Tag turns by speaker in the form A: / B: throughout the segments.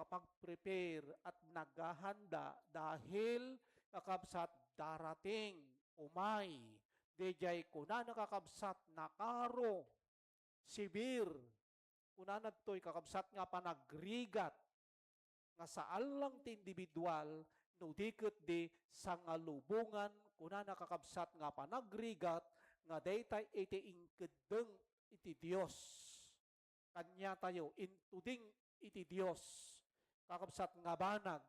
A: nakapag-prepare at naghahanda dahil kakabsat darating umay. Dejay kuna nakakabsat nakaro sibir kuna nadtoy kakabsat nga panagrigat nga saan lang ti individual no diket di sa nga lubungan kuna nakakabsat nga panagrigat nga daytay iti ingkeddeng iti Dios. Kanya tayo intuding iti Dios. Kakabsat nga banag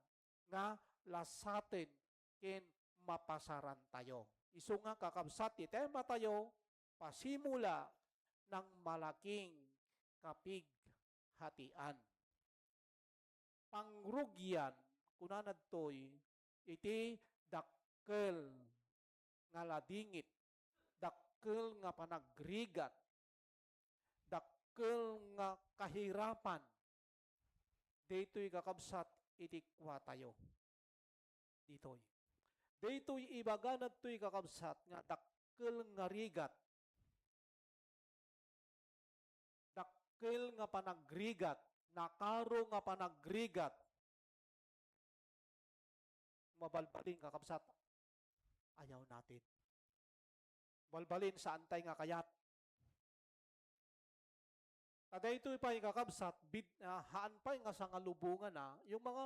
A: nga lasaten ken mapasaran tayo. Isu nga kakabsat ti tema tayo pasimula ng malaking kapighatian. Pangrugyan kuna nadtoy iti dakkel nga ladingit, dakkel nga panagrigat, dakkel nga kahirapan. Daytoy kakabsat iti kwa tayo. Ditoy. Daytoy ibaga nadtoy kakabsat nga dakkel nga rigat, dakkel nga panagrigat, nakaro nga panagrigat, mabalbalin kakabsat, ayaw natin. Balbalin sa antay nga kayat. Kada ito'y pa kakabsat, haan pa nga sa ngalubungan na, yung mga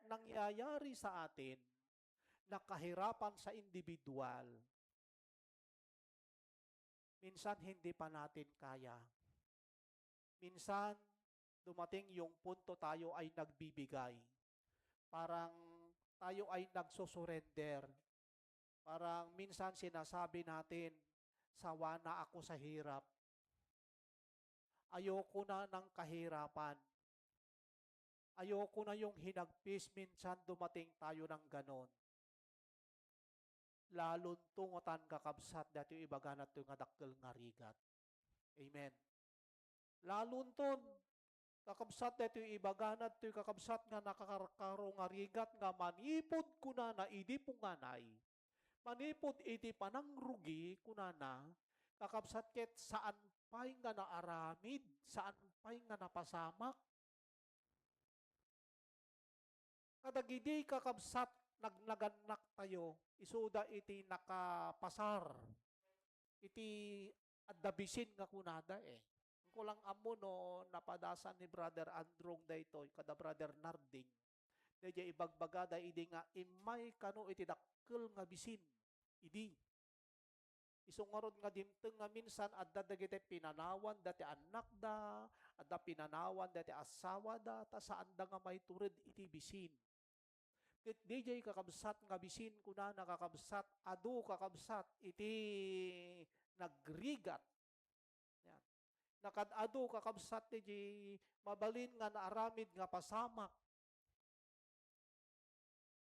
A: nangyayari sa atin, na kahirapan sa individual, minsan hindi pa natin kaya. Minsan, dumating yung punto tayo ay nagbibigay. Parang tayo ay nagsusurrender. Parang minsan sinasabi natin, sawa na ako sa hirap. Ayoko na ng kahirapan. Ayoko na yung hinagpis, minsan dumating tayo ng ganon. Lalong tungotan kakabsat dati ibaga na ito nga dakkel nga rigat. Amen. Lalong ton, kakabsat dati ibaga na ito kakabsat nga nakakarkaro nga rigat nga manipod kuna na idi punganay. Manipod iti panangrugi kuna na, kakabsat ket saan pa'y nga naaramid, saan pa'y nga napasamak. Kadagidi kakabsat nagnaganak tayo, isuda iti nakapasar, iti addabisin nga kunada eh. Kung lang amo no, napadasan ni Brother Androng daytoy, kada Brother Narding, daya ibagbagada idi nga imay kano iti dakkel nga bisin, idi. Isungarod nga dimteng nga minsan adda dagiti pinanawan dati anak da, adda pinanawan dati asawa da, ta saan da nga may tured iti bisin. Ket DJ kakabsat nga bisin kuna nakakabsat adu kakabsat iti nagrigat. Yan. Nakadado kakabsat DJ mabalin nga naaramid nga pasamak.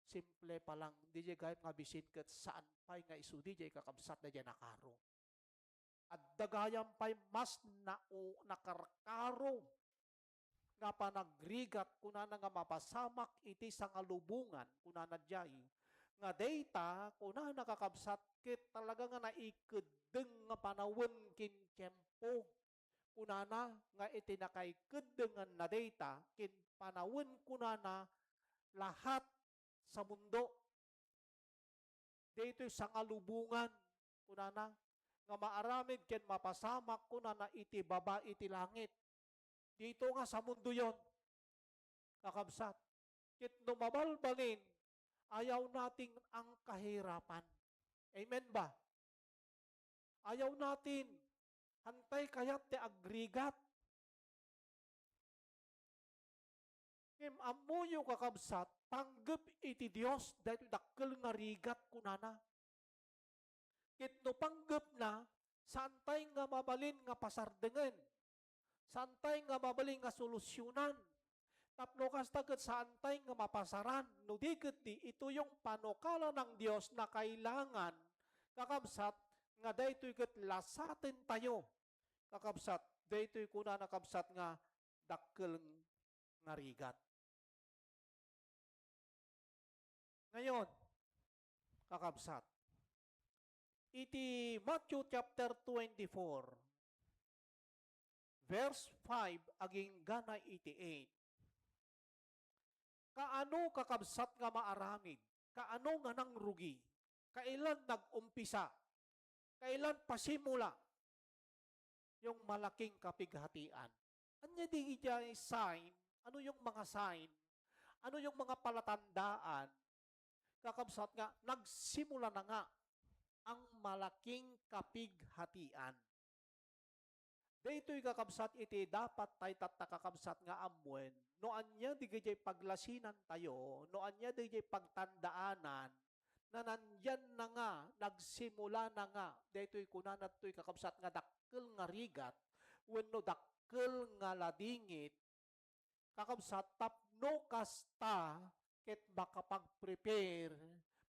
A: Simple pa lang DJ gayem nga bisin ket saan pay nga isu DJ kakabsat na dyan nakaro. At dagayam pay mas nakarkaro nga panagrigat kuna na nga mapasamak iti sangalubungan kuna na dyan. Nga data kuna nakakabsat ket talaga nga naikeddeng nga panawon kin tiyempo. Kuna na nga iti nakaikedengan na data kin panawon kuna na lahat sa mundo. Dito sa ngalubungan kuna na nga maaramid ken mapasamak kuna na iti baba iti langit. Dito nga sa mundo yon, kakabsat. Kit numabalbalin, ayaw nating ang kahirapan. Amen ba? Ayaw natin, hantay kayat te agrigat. Kim amuyo kakabsat, panggap iti Dios dahil dakkel nga rigat kunana. Kit no panggap na, santay nga mabalin nga pasardengen. Santay nga mabalin nga solusyonan. Tapno kastagat santay nga mapasaran. No diket di, ito yung panukala ng Diyos na kailangan kakabsat nga daytoy ket lasaten tayo. Kakabsat, daytoy kuna nakabsat nga dakkel nga rigat. Ngayon, kakabsat, iti Matthew chapter 24, verse 5 aging ganay iti 8. Kaano kakabsat nga maaramid? Kaano nga nang rugi? Kailan nag-umpisa? Kailan pasimula yung malaking kapighatian? Anya di sign? Ano yung mga sign? Ano yung mga palatandaan? Kakabsat nga, nagsimula na nga ang malaking kapighatian. Daytoy kakabsat iti dapat tay kakabsat nga amwen no anya digay paglasinan tayo, no anya digay pagtandaanan na nandyan na nga, nagsimula na nga, daytoy kunan at to'y kakabsat nga dakkel nga rigat, wenno dakkel nga ladingit, kakabsat tapno kasta ket makapag-prepare,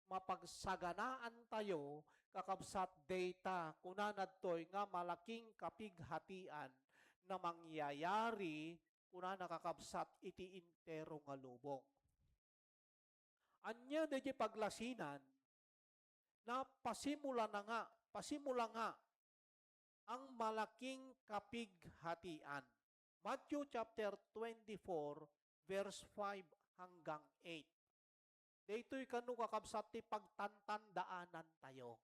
A: mapagsaganaan tayo, kakabsat data kunanad toy nga malaking kapighatian na mangyayari kuna nakakabsat iti intero nga lubong. Anya di paglasinan na pasimula nga ang malaking kapighatian. Matthew chapter 24 verse 5 hanggang 8. Daytoy kanu kakabsat ti pagtantandaanan tayo.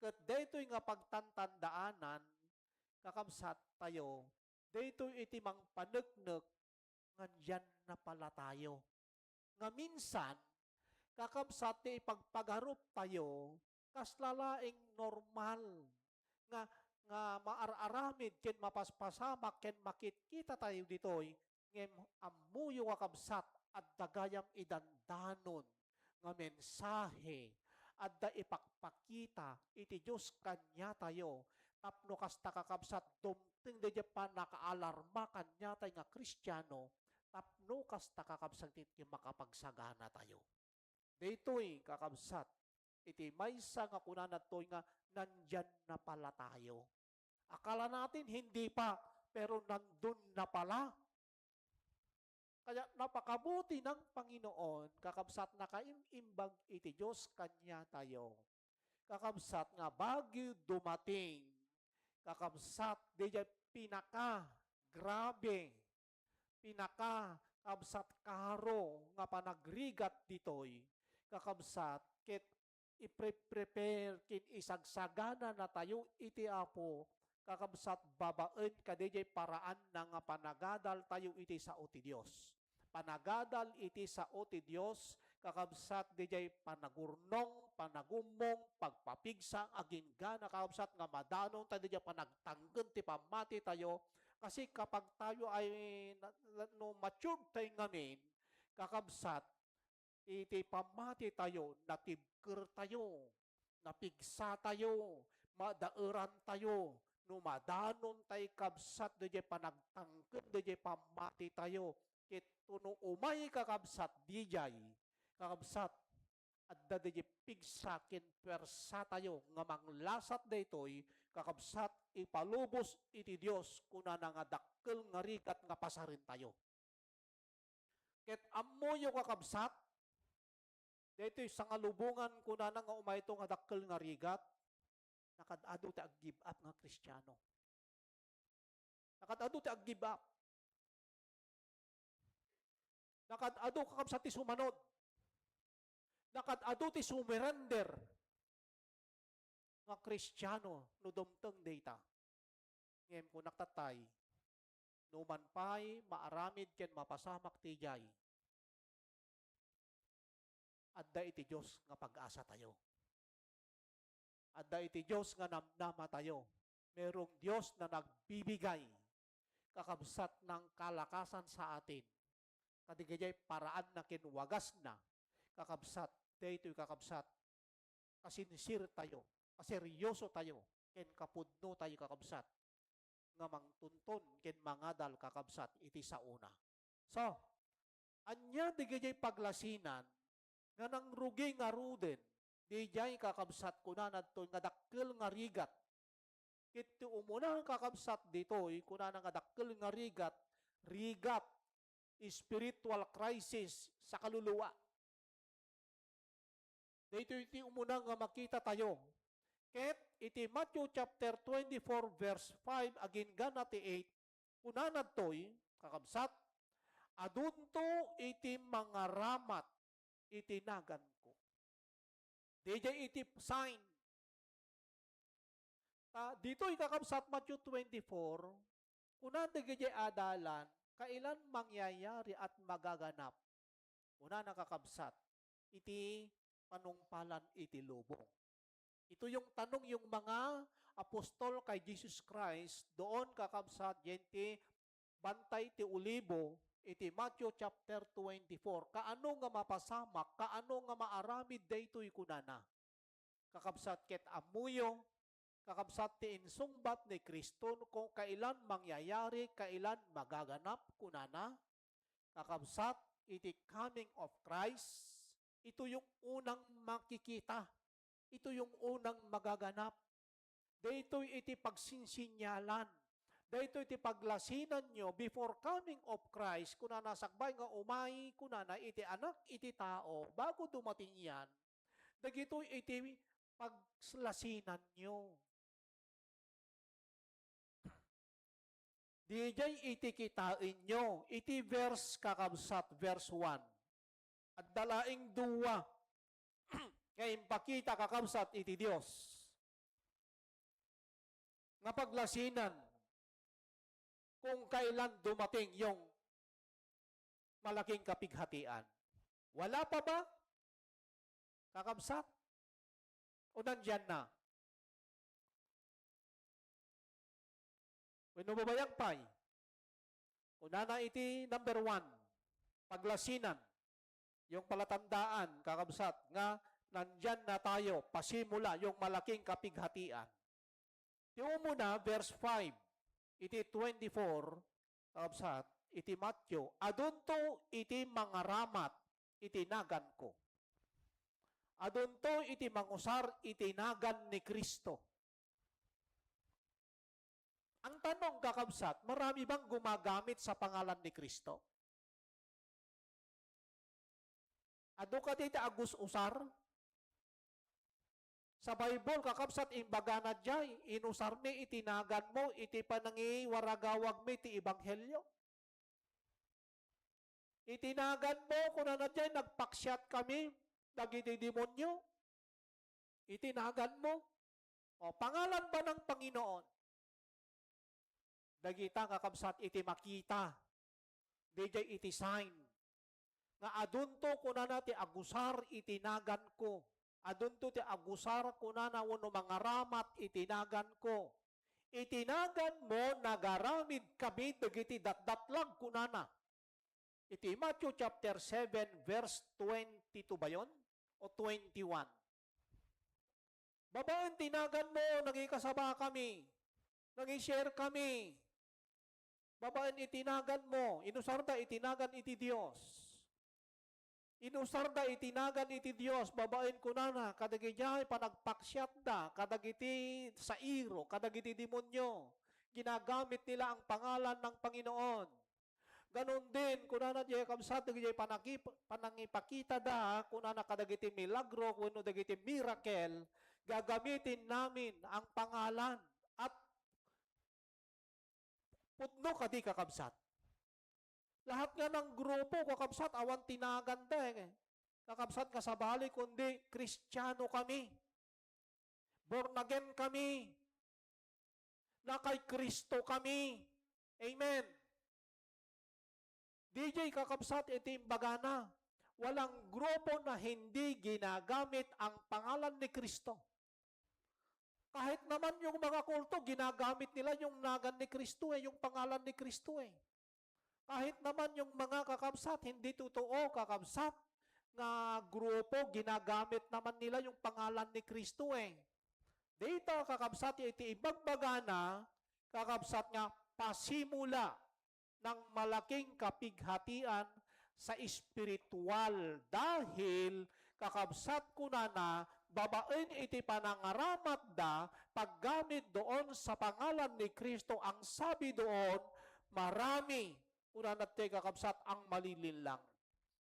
A: Ket daytoy nga pagtantandaanan kakabsat tayo. Daytoy iti mangpaneknek ngandiyan na pala tayo. Nga minsan kakabsat ti ipagpagarup tayo kaslalaing normal nga maararamid ken mapaspasamak ken makitkita tayo ditoy ngem ammuyo kakabsat at dagayam idandanon nga mensahe adda ipakpakita iti Dios kanya tayo tapno kasta kakabsat dumteng deja pa nakaalarma kanya tayo nga Kristiyano tapno kasta kakabsat iti makapagsagana tayo. Daytoy kakabsat iti maysa nga kunana toy nga nandyan na pala tayo. Akala natin hindi pa pero nandun na pala. Kaya napakabuti ng Panginoon, kakabsat na kaimimbag iti Diyos kanya tayo. Kakabsat nga bagyo dumating, kakabsat di grabe, kabsat karo nga panagrigat ditoy, kakabsat ket i-prepare kin isagsagana na tayo iti Apo, kakabsat babaen kadijay paraan na nga panagadal tayo iti sao ti Dios. Panagadal iti sao ti Dios, kakabsat dijay panagurnong, panagumong, pagpapigsa, aginggana kakabsat nga madanon tayo dijay panagtanggen ti pamati tayo. Kasi kapag tayo ay no mature tayo ngamin, kakabsat iti pamati tayo, natibker tayo, napigsa tayo, madaeran tayo, no madanon tayo kabsat dijay panagtangken dijay pamati tayo. Ket no umay kakabsat dijay, kakabsat adda dijay pigsa ken persa tayo nga manglasat daytoy kakabsat ipalubos iti Dios kunana nga dakkel nga rigat nga pasarin tayo. Ket ammoyo kakabsat daytoy sangalubungan kunana nga umayto nga dakkel nga rigat nakadado ti ag-give up nga Kristiyano. Nakadado ti ag-give up. Nakadado kakabsat ti sumanod. Nakadado ti sumurrender nga Kristiyano no dumteng data. Ngem ko naktatay, no manpay maaramid ken mapasamak ti jay. Adda iti Dios nga pag-asa tayo. Adda iti Dios nga namnama tayo. Merong Dios na nagbibigay kakabsat ng kalakasan sa atin. Kadigayay paraan na kinwagas na kakabsat, daytoy kakabsat, kasinsir tayo, kaseryoso tayo, ken kapudno tayo kakabsat, nga mangtunton ken mangadal kakabsat iti sauna. So, anya digayay paglasinan nga nang rugi nga ruden, dijay kakabsat kunanad to nga dakkel nga rigat. Iti umuna kakabsat ditoy kunana nga dakkel nga rigat, spiritual crisis sa kaluluwa. Dito iti umuna nga makita tayo. Ket iti Matthew chapter 24 verse 5 agin gana ti 8, kunanad toy kakabsat Adunto iti mga ramat itinagan ko. DJ iti sign. Dito ikakabsat Matthew 24, kuna DJ adalan, kailan mangyayari at magaganap. Una nakakabsat, iti panungpalan iti lubong. Ito yung tanong yung mga apostol kay Jesus Christ, doon kakabsat, yenti, bantay ti ulibo, iti Matthew chapter 24, kaano nga mapasamak, kaano nga maaramid daytoy kunana. Kakabsat ket amuyo, kakabsat ti insungbat ni Kristo kung kailan mangyayari, kailan magaganap kunana. Kakabsat iti coming of Christ, ito yung unang makikita, ito yung unang magaganap. Daytoy iti pagsinsinyalan, daytoy iti paglasinan nyo before coming of Christ, kuna nasakbay nga umay, kuna na iti anak, iti tao, bago dumating yan, dagitoy iti paglasinan nyo. Dijay iti kitain nyo, iti verse kakabsat, verse 1. At dalaing duwa, ngayon pakita kakabsat iti Diyos. Nga paglasinan, kung kailan dumating yung malaking kapighatian. Wala pa ba? Kakabsat? O nandyan na? Wino babayang pay? Una na iti number 1, paglasinan. Yung palatandaan, kakabsat, nga nandyan na tayo, pasimula yung malaking kapighatian. Yung muna, verse 5, iti 24, kakabsat, iti Matthew, adunto iti mga ramat, itinagan ko. Adunto iti mangusar, itinagan ni Kristo. Ang tanong, kakabsat, marami bang gumagamit sa pangalan ni Kristo? Ado ka dito agus usar? Sa Bible, kakabsat, imbaga na dyan, inusar ni, itinagan mo, iti panangi waragawag mo, iti ebanghelyo. Itinagan mo, kung na dyan, nagpaksyat kami, nagiti demonyo. Itinagan mo. O, pangalan ba ng Panginoon? Dagita, kakabsat, iti makita. DJ iti sign. Nga adunto kunana ti agusar itinagan ko. Adunto ti agusar kunana wano mga ramat itinagan ko. Itinagan mo nagaramid kami dagiti datdatlag kunana. Iti Matthew chapter 7 verse 22 ba yun? O 21? Babaan tinagan mo, nagikasaba kami. Nag-share kami. Babaan itinagan mo. Inusarda itinagan iti Diyos. Inusarda itinagan iti Diyos. Babaen ko na kadagiti panagpaksyat da, kadagiti sa iro, kadagiti demonyo. Ginagamit nila ang pangalan ng Panginoon. Ganon din, kunana di kamsat, di panangipakita da, kunana kadagiti milagro, kuno dagiti miracle, gagamitin namin ang pangalan at putno kadi kakabsat. Lahat nga ng grupo, kakabsat, awan tinaganda eh. Kakabsat kasabali, kundi Kristiyano kami. Born again kami. Na kay Kristo kami. Amen. DJ kakabsat, iti imbagana. Walang grupo na hindi ginagamit ang pangalan ni Kristo. Kahit naman yung mga kulto, ginagamit nila yung nagan ni Kristo yung pangalan ni Kristo Kahit naman yung mga kakabsat, hindi totoo kakabsat nga grupo, ginagamit naman nila yung pangalan ni Kristo Dito kakabsat, iti ibagbagana, kakabsat nga pasimula ng malaking kapighatian sa espiritual dahil kakabsat ko na babaen iti panangaramat da paggamit doon sa pangalan ni Kristo. Ang sabi doon, marami, una natin kakabsat, ang malilinlang.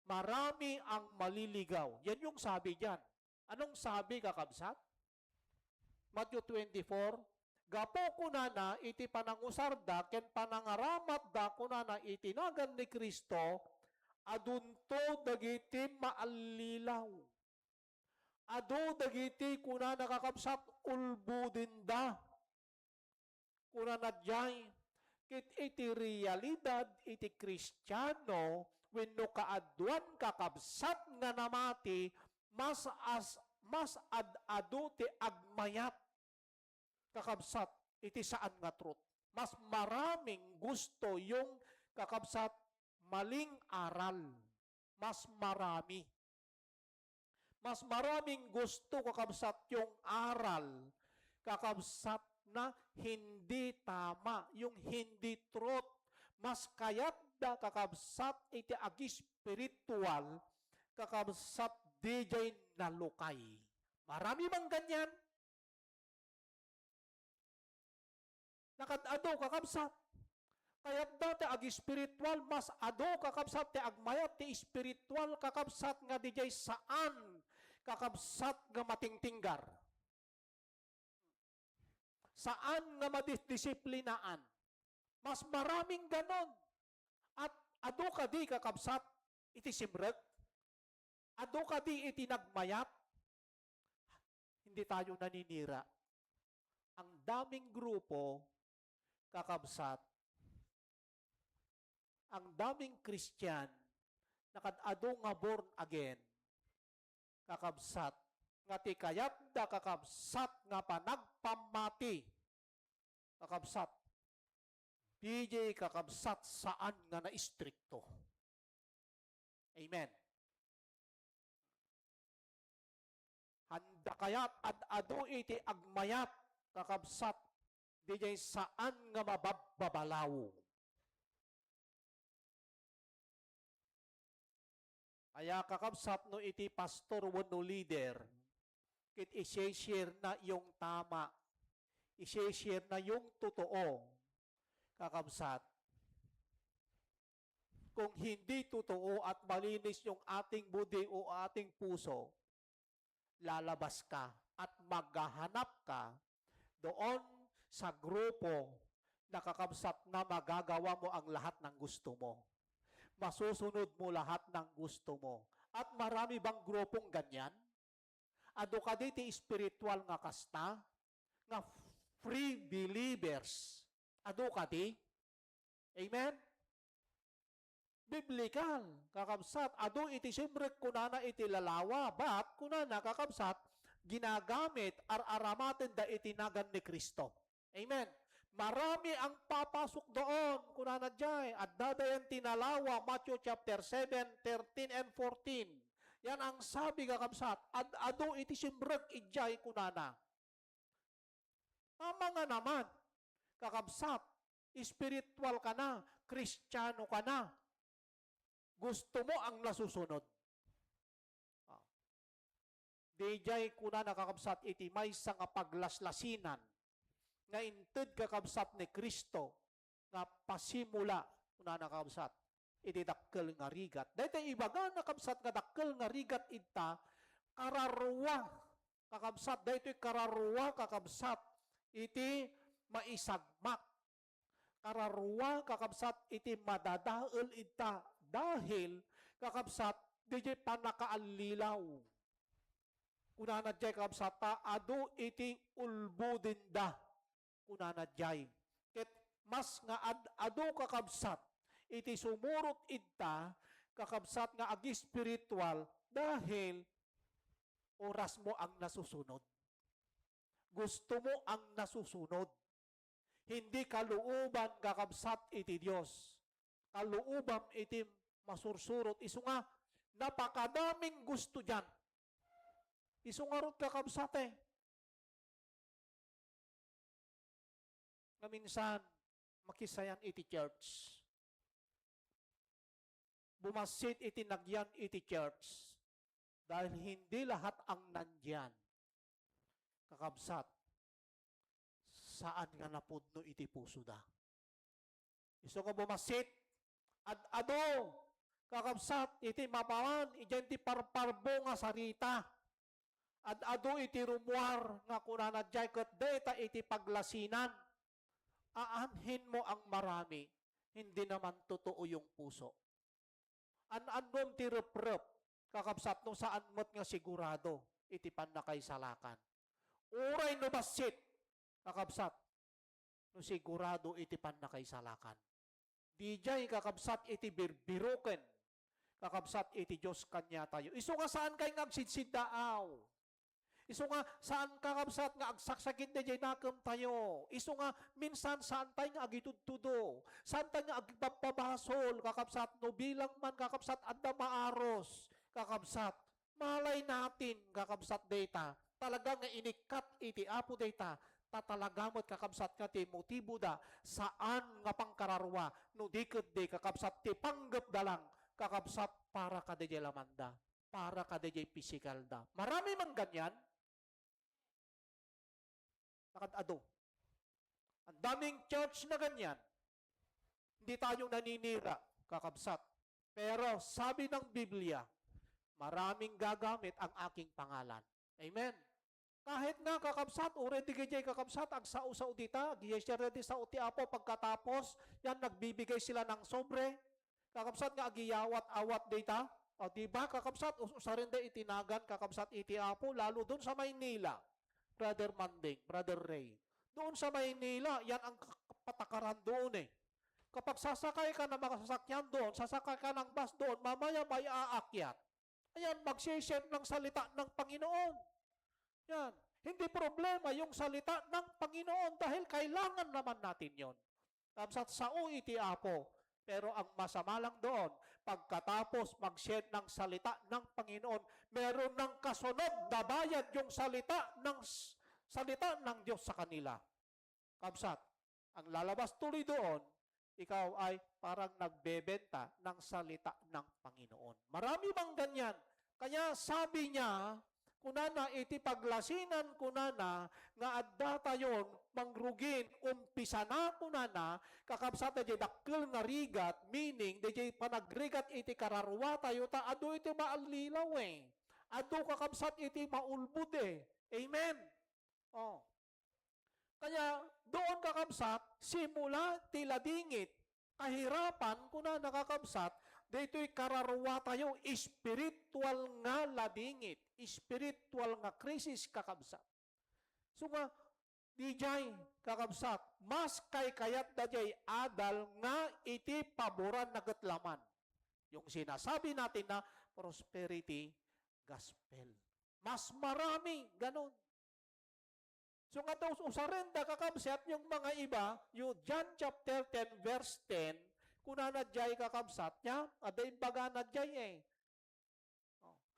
A: Marami ang maliligaw. Yan yung sabi dyan. Anong sabi kakabsat? Matthew 24, Gapo kunana iti panangusarda ken panangaramat da kunana itinagan ni Kristo adunto dagiti maallilaw. Adu dagiti kunana kakabsat ulbudinda. Kunana jay ket iti realidad iti Kristiyano wenno kaaduan kakabsat nga namati mas ad-adu ti agmayat kakabsat iti saan nga truth. Mas maraming gusto yung kakabsat maling aral. Mas marami. Mas maraming gusto kakabsat yung aral kakabsat na hindi tama, yung hindi truth. Mas kayat da kakabsat iti agi spiritual kakabsat DJ nalukay. Marami bang ganyan? Nakadado kakabsat. Kaya dati agi spiritual mas ado kakabsat ti agmayat ti spiritual kakabsat nga DJ saan kakabsat nga matingtinggar. Saan nga madisiplinaan. Mas maraming ganon. At ado ka di kakabsat iti simrek. Ado ka di iti nagmayat. Hindi tayo naninira. Ang daming grupo kakabsat. Ang daming Christian nakadado nga born again kakabsat nga ti kayat da kakabsat nga panagpamati kakabsat DJ kakabsat saan nga na istrikto. Amen. Handa kayat ad-ado iti agmayat kakabsat DJ saan nga mabababalaw. Kaya kakabsat no iti pastor wenno leader, kit i-share na yung tama, i-share na yung totoo, kakabsat. Kung hindi totoo at malinis yung ating budi o ating puso, lalabas ka at maghahanap ka doon sa grupo na kakabsat na magagawa mo ang lahat ng gusto mo. Masusunod mo lahat ng gusto mo. At marami bang grupong ganyan? Ado ka di ti spiritual nga kasta, nga free believers. Ado ka di? Amen? Biblical, kakabsat. Ado iti simrek kunana iti lalawa. But kunana kakabsat, ginagamit ar-aramaten da itinagan ni Kristo. Amen? Marami ang papasok doon, kunana dyan, at dadayan tinalawa, Matthew chapter 7, 13 and 14. Yan ang sabi kakabsat, ado iti simbrek ijay kunana. Tama nga naman, kakabsat, spiritual ka na, Kristiyano ka na. Gusto mo ang nasusunod. Dijay kunana kakabsat, iti may sa nga paglaslasinan, nga inted kakabsat ni Kristo nga pasimula na nakabsat iti dakkel nga rigat. Dito ibaga nakabsat nga dakkel nga rigat ita kararwa kakabsat. Dito kararwa kakabsat iti maisagmak. Kararwa kakabsat iti madadael ita dahil kakabsat DJ panakaallilaw. Kunana jay kakabsat adu iti ulbudinda. Kunana jay. Ket mas nga ado kakabsat iti sumurot idta kakabsat nga agi spiritual dahil oras mo ang nasusunod. Gusto mo ang nasusunod. Hindi kaluuban kakabsat iti Dios. Kaluuban iti masursurot. Isu nga napakadaming gusto diyan. Isu nga rot kakabsat eh. Na minsan, makisayan iti church. Bumasit iti nagyan iti church. Dahil hindi lahat ang nandyan. Kakabsat, saan nga napudno iti puso da? Iso nga bumasit, ado, kakabsat, iti mapawan, iti parparbo nga sarita. At adu iti rumuar nga kunana jay ket data iti paglasinan. Aanhin mo ang marami, hindi naman totoo yung puso. An-anom ti reprep, kakabsat no saan mo't nga sigurado, iti panakay salakan. Uray no basit, kakabsat, no sigurado iti panakay salakan. Di jay kakabsat iti birbiruken, kakabsat iti Diyos kanya tayo. Iso nga saan kay ngagsidsidaaw? Iso nga saan kakabsat nga agsaksakit na jay nakam tayo? Iso nga minsan saan tayo nga agitudtudo? Saan tayo nga agpapabasol? Kakabsat no bilang man kakabsat anda maaros. Kakabsat malay natin kakabsat data. Talaga nga inikat iti apo data. Tatalagamot kakabsat nga ti motibo da saan nga pangkararwa no dikit di kakabsat ti panggap dalang kakabsat para ka di lamanda. Para ka di physical da. Marami man ganyan. Nakadado. Ang daming church na ganyan. Hindi tayo naninira, kakabsat. Pero sabi ng Biblia, maraming gagamit ang aking pangalan. Amen. Kahit nga kakabsat, already kajay kakabsat, ang sao-sao dita, giyesya ready sa uti apo, pagkatapos, yan, nagbibigay sila ng sobre. Kakabsat nga, agiyawat-awat dita. O diba, kakabsat, usarin da itinagan, kakabsat iti apo, lalo dun sa Maynila. Brother Manding, Brother Ray. Doon sa Maynila, yan ang patakaran doon eh. Kapag sasakay ka na mga sasakyan doon, sasakay ka ng bus doon, mamaya may aakyat. Ayan, mag-share ng salita ng Panginoon. Yan. Hindi problema yung salita ng Panginoon dahil kailangan naman natin yon. Sa iti apo. Pero ang masama lang doon, pagkatapos mag-share ng salita ng Panginoon, meron ng kasunod na bayad yung salita ng Diyos sa kanila. Kabsat, ang lalabas tuloy doon, ikaw ay parang nagbebenta ng salita ng Panginoon. Marami bang ganyan? Kaya sabi niya, kunana iti paglasinan kunana nga adda tayon mangrugin umpisa na kunana kakabsat da dakkel nga rigat meaning da panagrigat iti kararwa tayo ta adu iti maalilaw eh. Adu kakabsat iti maulbud eh. Amen. Oh. Kaya doon kakabsat simula tila dingit kahirapan kuna nakakabsat dito'y kararwa tayo, spiritual nga ladingit, spiritual nga krisis kakabsat. So nga, dijay kakabsat, mas kay kayat dajay adal nga iti paboran na gatlaman. Yung sinasabi natin na prosperity gospel. Mas marami, ganon. So nga daw, usarenda kakabsat yung mga iba, yung John chapter 10 verse 10, kuna na jay kakabsat niya, aday baga na jay eh.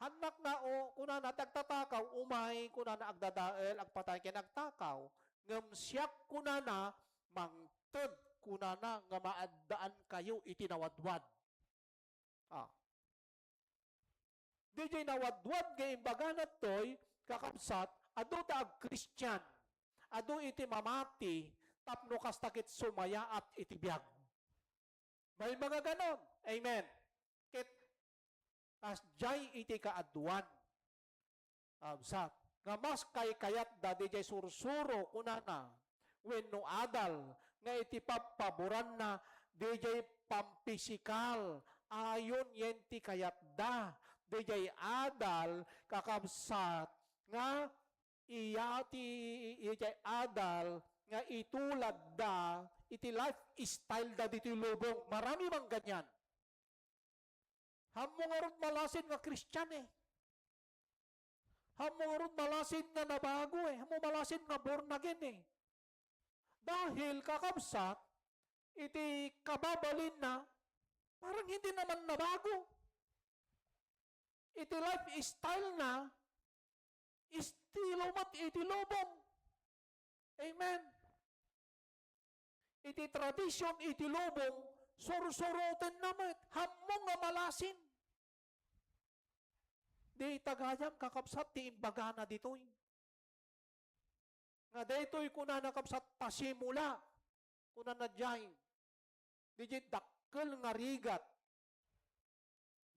A: Hanak na o, kuna na tagtatakaw, umay, kuna na agdadael, agpatay kinagtakaw, ngam siyak kuna na, mangtod, kuna na, nga maaddaan kayo, itinawadwad. Di jay nawadwad, gayong baga na to'y, kakabsat, ado daag Christian, ado iti mamati, tapno kastakit sumaya at itibiyag. May mga ganon. Amen. Kit, as jay iti kaaduan. Absat. Nga mas kay kayat dadi jay sursuro kunana. When no adal, nga iti papaboran na di jay pampisikal. Ayon yenti kayat da. Di jay adal kakabsat. Nga iyati jay adal nga itulad da iti lifestyle da dito lubong. Marami mang ganyan. Hamo nga ron malasin nga Christian eh. Hamo nga ron malasin nga nabago eh. Hamo malasin nga born again eh. Dahil kakabsat, iti kababalin na, parang hindi naman nabago. Iti lifestyle na, istilomat iti lubong. Amen. Iti tradisyon, iti lubong, surusurutin naman, hamong nga malasin. Di tagayam kakabsat, ti imbaga na dito'y. Nga dito'y kuna nakabsat pasimula, kuna na dyan. Di dakkel nga rigat.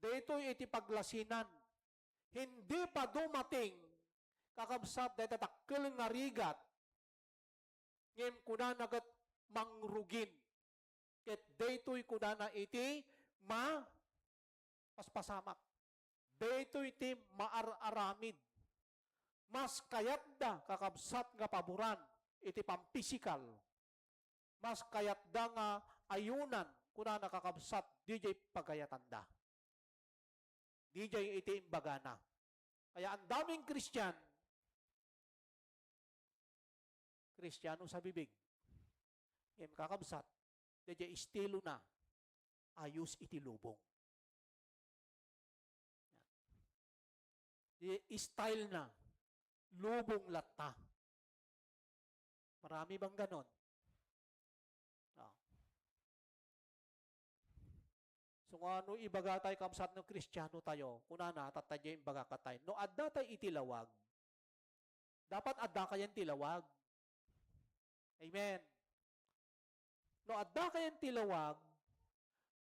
A: Dito'y iti paglasinan. Hindi pa dumating kakabsat dahil tatakkel nga rigat, ngem kuna nagat mangrugin. Ket daytoy kuna na iti paspasamak. Daytoy iti maararamid. Mas kayat da kakabsat nga paboran iti pampisikal. Mas kayat da nga ayunan kuna nakakabsat DJ pagayatan da. DJ iti imbagana. Kaya ang daming Kristiyano sa bibig. Ngayon kakabsat, DJ estilo na, ayos iti lubong. Style na, lubong latta. Marami bang ganon? No. So kung ano ibaga tayo kamsat ng Kristiyano tayo, kuna na, tatadya ibaga ka tayo. No, adda tayo itilawag. Dapat adda kayan tilawag. Amen. No, adda kayan tilawag,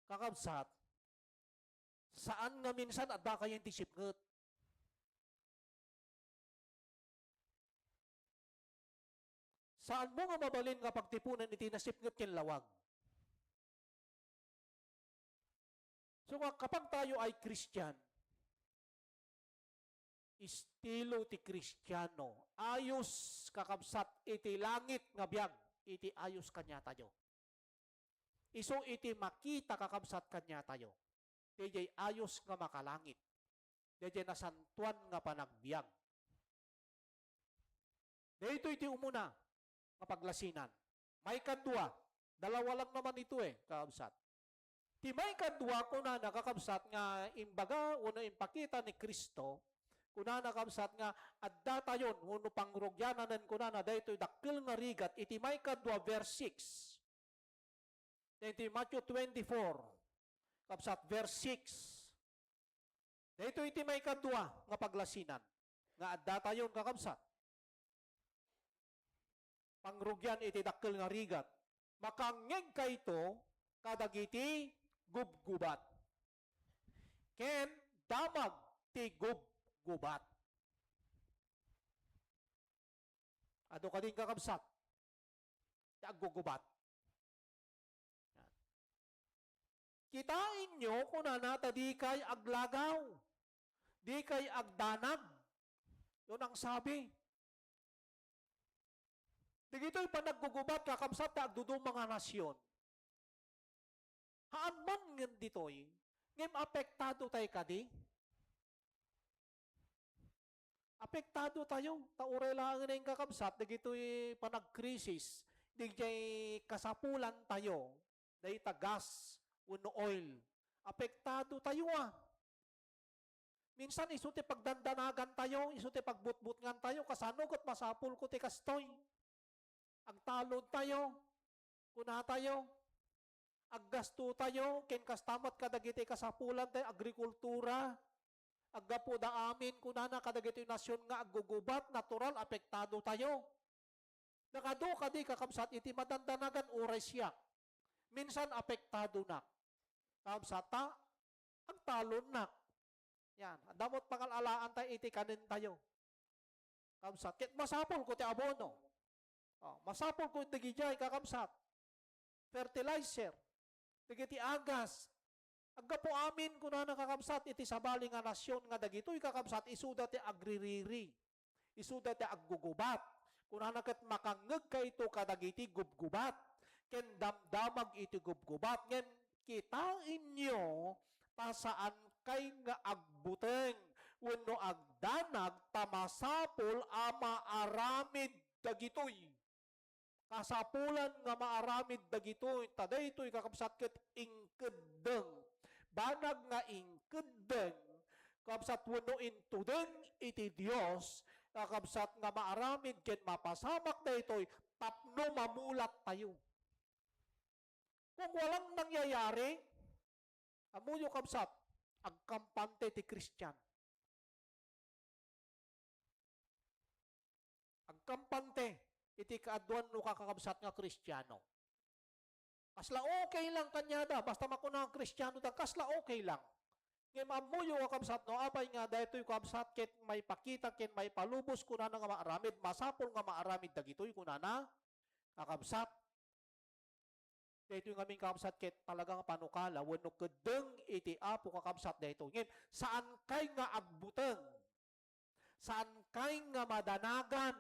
A: kakabsat, saan nga minsan adda kayan tisipnget? Saan mo nga mabalin nga pagtipunan iti nasipnget ken lawag? So kapag tayo ay Christian, estilo ti Kristiyano, ayos kakabsat iti langit nga biyag, iti ayos kanya tayo. Iso iti makita kakabsat kanya tayo. DJ ayos nga makalangit. DJ nasantuan nga panagbiag. Dito iti umuna nga paglasinan. May kadwa. Dalawa lang naman ito kakabsat. Ti may kadwa kuna nakakabsat nga imbaga uno impakita ni Kristo kuna nakabsat nga adda tayon uno pangrugyanan kuna na daytoy dakkel nga rigat iti may kadwa verse 6. Iti Matthew 24 kabsat verse 6. Daytoy iti may kadwa nga paglasinan nga adda tayon kakabsat. Pangrugyan iti dakkel nga rigat. Makangeg kayto kadagiti gubgubat. Ken damag ti gubgubat. Ado ka din kakabsat. Ti aggugubat. Kitain nyo kung nanata di kay aglagaw. Di kay agdanag. Yun ang sabi. Digito'y panaggugubat kakabsat na agdudong mga nasyon. Haan man ngin dito'y, ngem apektado tayo kadi. Apektado tayo. Tauray lang na yung kakabsat, digito'y panagkrisis, digito'y kasapulan tayo, dahi tagas, uno oil. Apektado tayo Minsan isuti pagdandanagan tayo, isuti pagbutbutngan tayo, kasanugot masapul ko ti kastoy. Agtalod tayo, kuna tayo, aggasto tayo, ken kastamat kadagiti kasapulan tayo, agrikultura, aggapo da amin, kuna na kadagiti nasyon nga aggugubat, natural, apektado tayo. Nakado kadi kakabsat, iti madandanagan oras siya. Minsan apektado na. Kakabsata, agtalon na. Yan, damot pangalalaan tayo, iti kanin tayo. Kakabsat, ket masapul ko ti abono. Masapol ko digijay kakabsat. Fertilizer. Digiti agas. Agga po amin kung na nakakabsat iti sabali nga nasyon nga dagitoy kakabsat isuda ti agririri. Isuda ti aggugubat. Kung na nakat makangeg ka ito kadagiti gubgubat. Ken damdamag iti gubgubat. Ngem kitain nyo pasaan kay nga agbuteng. Wenno agdanag tamasapol ama aramid dagitoy. Kasapulan nga maaramid dagitoy, tadaytoy kakabsat ket ingkeddeng. Banag nga ingkeddeng, kakabsat wenno intudeng iti Dios, kakabsat nga maaramid ket mapasamak daytoy, tapno mamulat tayo. Kung walang nangyayari, amuyo kabsat, ang kampante ti Kristiyan. Ang kampante, iti kaadwan no kakakabsat nga Kristiyano. Kasla okay lang kanyada, basta makuna ang Kristiyano, kasla okay lang. Ngayon amuyo kakabsat no, apay nga daytoy kakabsat ket may pakita ken may palubos kunana nga maaramid, masapol nga maaramid dagitoy kunana kakabsat. Daytoy nga aming kakabsat ket talagang panukala wenno kedeng iti Apo kakabsat daytoy. Ngayon saan kay nga agbuteng? Saan kay nga madanagan?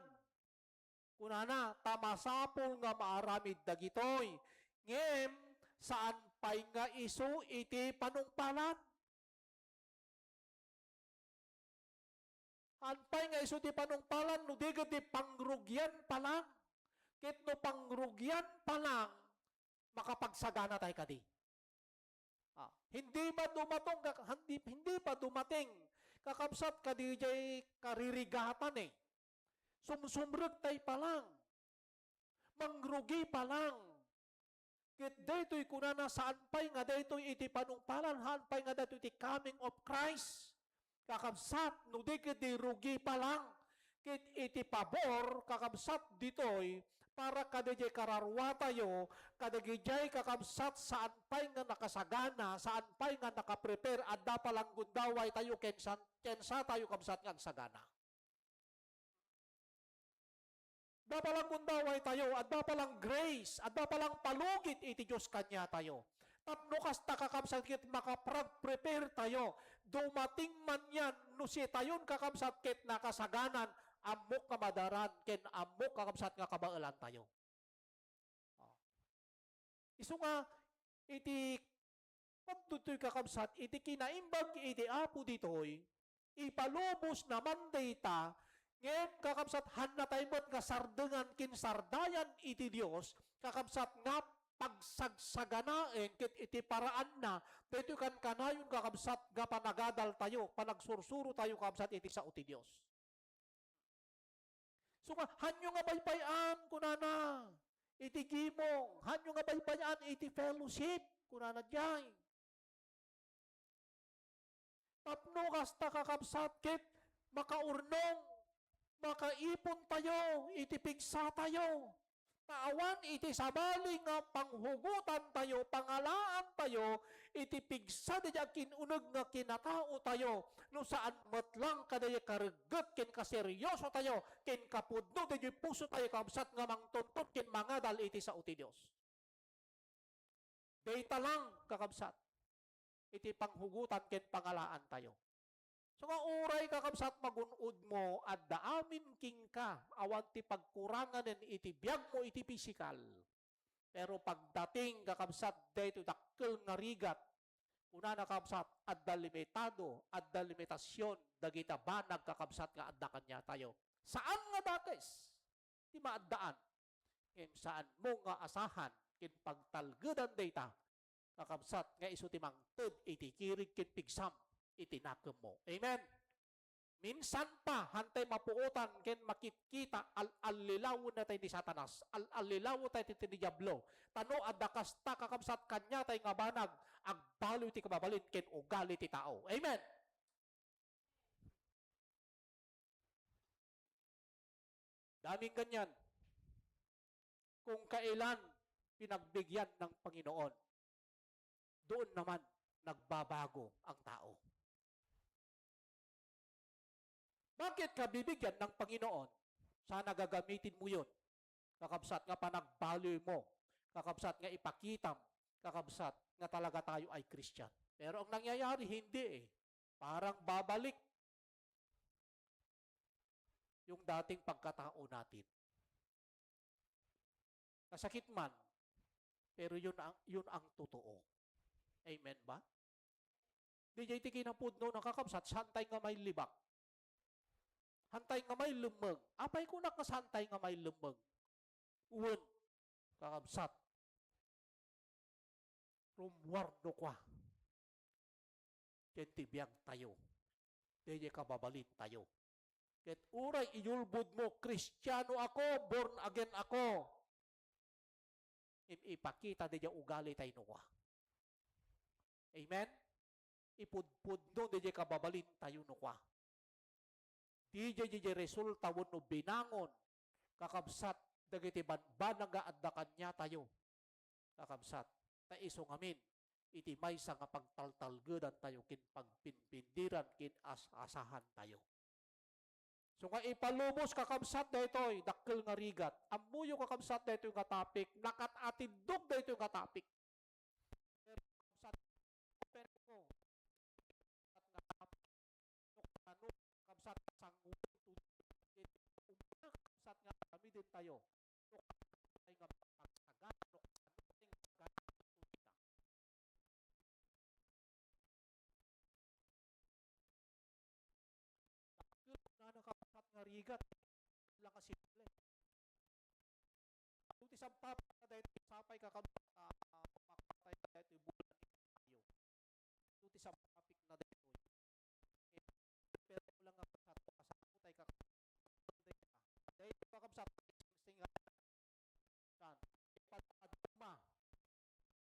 A: Kunana tamasapol nga maaramid dagitoy. Ngayon saan pay nga isu iti panungpalan? Anpay nga isu ti panungpalan no di gati pangrugyan pa lang. Ket no pangrugyan pa lang makapagsagana tayo kadi. Hindi ba dumatong hindi pa dumating kakabsat kadi jay karirigatan eh. Sumsumreg tayo pa lang. Mangrugi pa lang. Ket daytoy kunana saan pay nga daytoy iti panungpalan, han pay nga daytoy iti coming of Christ. Kakabsat no di kiti rugi pa lang. Ket iti pabor kakabsat ditoy para kadagay kararwa tayo, kadagay kakabsat saan pay nga nakasagana, saan pay nga nakaprepare, adda palang gundaway tayo, kensa tayo kabsat nga sagana. Adda palang gundaway tayo, adda palang grace, adda palang palugit iti Diyos kanya tayo. Tapno kasta kakabsat kit makaprepare tayo, dumating man yan, no si tayon kakabsat kit nakasaganan, amok kamadaran, ken amok kakabsat nga kabailan tayo. Isu nga, iti pagtutoy kakabsat, iti kinaimbag iti Apo ditoy, ipalubos naman data, ngayon kakabsat, hanna tayo mo't nga sardengan kinsardayan iti Diyos, kakabsat nga pagsagsaganaen, kit iti paraan na, dito kan kanayon kakabsat, nga panagadal tayo, panagsursuro tayo kakabsat iti sa uti Diyos. So nga, hanyo nga baybayan, kunana, iti gimong, hanyo nga baybayan, iti fellowship, kunana dyan. Tapno kasta kakabsat, kit makaurnong, makaipon tayo, iti pigsa tayo. Paawan, iti sabali nga panghugutan tayo, pangalaan tayo, iti pigsa di kinunag nga kinatao tayo, no saan matlang kadaya karget, kin kaseryoso tayo, kin kapudno, di puso tayo kabsat nga mangtuntun, kin mga dal iti sa uti Diyos. Data lang kakabsat, iti panghugutan, kin pangalaan tayo. So nga uray kakabsat magunod mo at daamin king ka awan ti pagkurangan iti biyag mo iti physical. Pero pagdating kakabsat dayto dakkel nga rigat kunana kakabsat adda limitado adda limitasyon dagita banag kakabsat nga adda kanya tayo. Saan nga dakes ti maaddaan? Ken saan mo nga asahan ken pagtalgedan dayta kakabsat nga isu ti mangted iti kirig ken pigsam itinakem mo. Amen? Minsan pa, hantay mapuutan, ken makitkita, al-alilawon na tayo ni Satanas, al-alilawon tayo ni Diablo, tano adakasta kakabsat kanya tayo nga banag, agbalo ti kababalin, ken ugali ti tao. Amen? Daming ganyan. Kung kailan pinagbigyan ng Panginoon, doon naman nagbabago ang tao. Bakit ka bibigyan ng Panginoon? Sana gagamitin mo yun. Kakabsat nga panagbaloy mo. Kakabsat nga ipakitam. Kakabsat nga talaga tayo ay Christian. Pero ang nangyayari, hindi eh. Parang babalik yung dating pagkatao natin. Kasakit man, pero yun ang totoo. Amen ba? Di jay ti kinapudno ng kakabsat, santay nga may libak. Hantay nga may lumeg. Apay ko nakasantay nga may lumeg. Uwan, kakabsat. Rumwardo kwa. Ken tibiyag tayo. Deye kababalin tayo. Ket uray iyulbod mo, Kristiyano ako, born again ako. Ipakita deye ugali tayo nuwa. Amen? Ipudpudno deye kababalin tayo nuwa. DJ resulta wano binangon kakabsat dagiti banbanaga adda kanya tayo kakabsat ta iso ngamin iti maysa nga pagtaltalgedan tayo kin pagpinpindiran kin asahan tayo. So nga ipalubos kakabsat daytoy dakkel nga rigat. Ammuyo kakabsat daytoy nga topic, nakatatiddog daytoy nga topic. Pero kakabsat pero ko at nga topic no kano kakabsat sanguin kakabsat nga kami din tayo. No kay nga pagsagan no kano ting na nakapasat nga rigat lang ka simple. Tuti sa pap na dahil sapay kakabsat makatay dahil bulan tayo. Tuti sa topic na dahil pero lang nga kasat ko kasakutay kakabsat dahil kakabsat singa san ipadma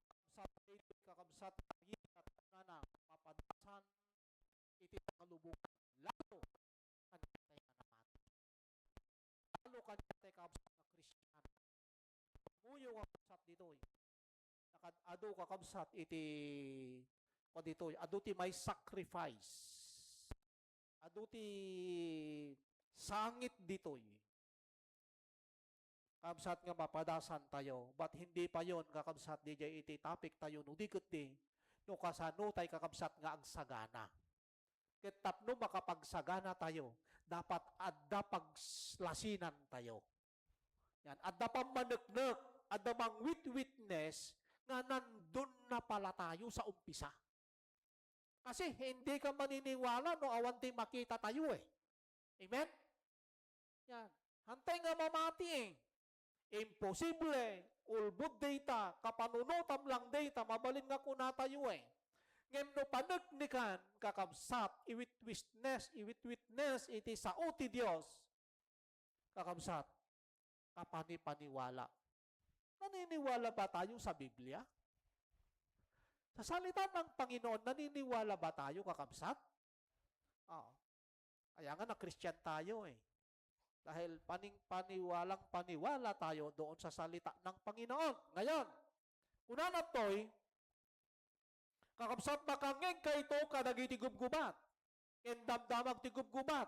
A: kakabsat dahil kakabsat rigat na mapadasan iti kalubukan lalo kanitay nga naman. Lalo kanitay kakabsat nga Kristiyano. Muyo kakabsat ditoy. Nakadado kakabsat iti o ditoy. Ado ti may sacrifice. Ado ti sangit ditoy. Kakabsat nga mapadasan tayo. But hindi pa yon kakabsat di jay iti topic tayo. No di kundi. No kasano tayo kakabsat nga agsagana. Ket tapno makapagsagana tayo, dapat adda paglasinan tayo. Yan, adda pamaneknek, adda mang witness nga nandun na pala tayo sa umpisa. Kasi hindi ka maniniwala no awanti makita tayo eh. Amen? Yan. Hantay nga mamati eh. Imposible, ulbud data, kapanunutam lang data, mabalin nga kuna tayo eh. Ngem no panagnikan kakabsat iwit-witness iti sao ti Dios kakabsat kapani-paniwala. Naniniwala ba tayo sa Biblia? Sa salita ng Panginoon, naniniwala ba tayo kakabsat? Oo. Kaya nga na Christian tayo eh. Dahil paniwalang-paniwala tayo doon sa salita ng Panginoon. Ngayon, kuna na to'y kakabsat makangeg kayto kadagiti gubgubat. Endamdamag ti gubgubat.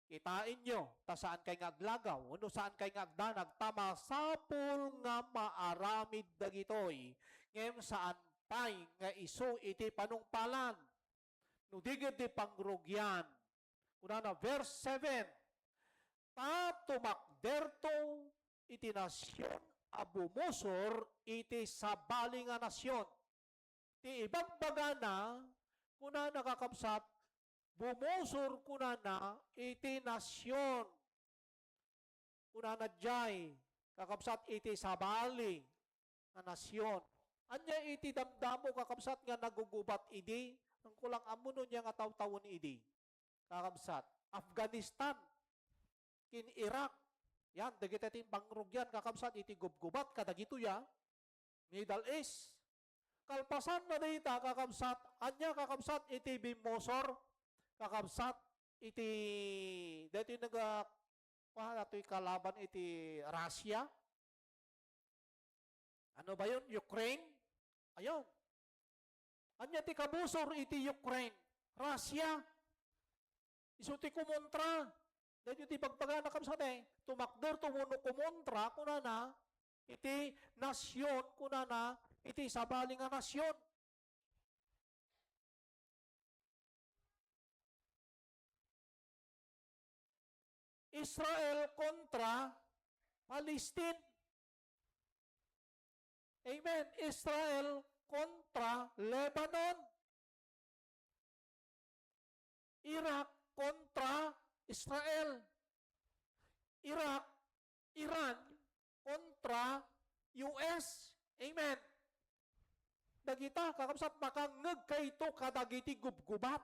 A: Kitain nyo, ta saan kay nga aglagaw, no saan kay nga agdanag, tamasapul nga maaramid dagitoy. Ngem saan pay nga iso iti panungpalan. No digid di pangrugyan. Kuna na verse 7. Tumakderto iti nasyon abumusor iti sabali nga nasyon. Ti ibang bagana, kuna nakakabsat, bumusor kuna na iti nasyon. Kuna na jay, kakabsat iti sabali na nasyon. Anya iti damdamo kakabsat nga nagugubat idi, ang kulang amuno niya nga taw-tawon idi. Kakabsat, Afghanistan, kin Iraq, yan, dagiti ating pangrugyan, kakabsat iti gubgubat, kadagito ya, Middle East, kalpasan na dita kakabsat, anya kakabsat iti bimosor, kakabsat iti dito ito'y kalaban iti Russia. Ano ba yun? Ukraine? Ayun. Anya ti kabusor iti Ukraine, Russia. Isu ti kumontra. Dito ti pagpagana kakabsat tumakder tumuno kumontra kuna na iti nasyon kuna na iti sabali nga nasyon. Israel kontra Palestine. Amen. Israel kontra Lebanon. Iraq kontra Israel. Iraq, Iran kontra US. Amen. Dagita, kakabsat makangeg kayto kadagiti gubgubat.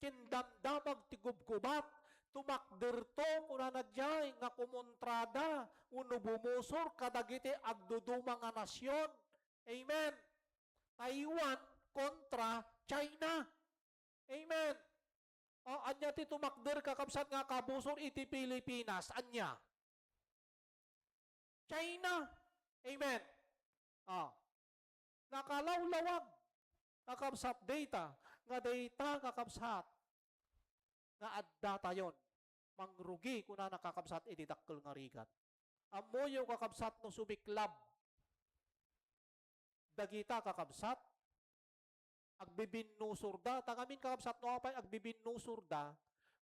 A: Kindamdamag ti gubgubat. Tumakderto kuna na jay nga kumontrada uno bumusor kadagiti agduduma nga nasyon. Amen. Taiwan kontra China. Amen. Anya ti tumakder kakabsat nga kabusor iti Pilipinas. Anya? China. Amen. Nakalawlawag. kakabsat data, nga data kakabsat, nga adda tayon, mangrugi kuna nakakabsat iti dakkel nga rigat. Amoyo kakabsat no subiklab, dagita kakabsat, agbibinusur da, tangamin kakabsat no apay agbibinusur da,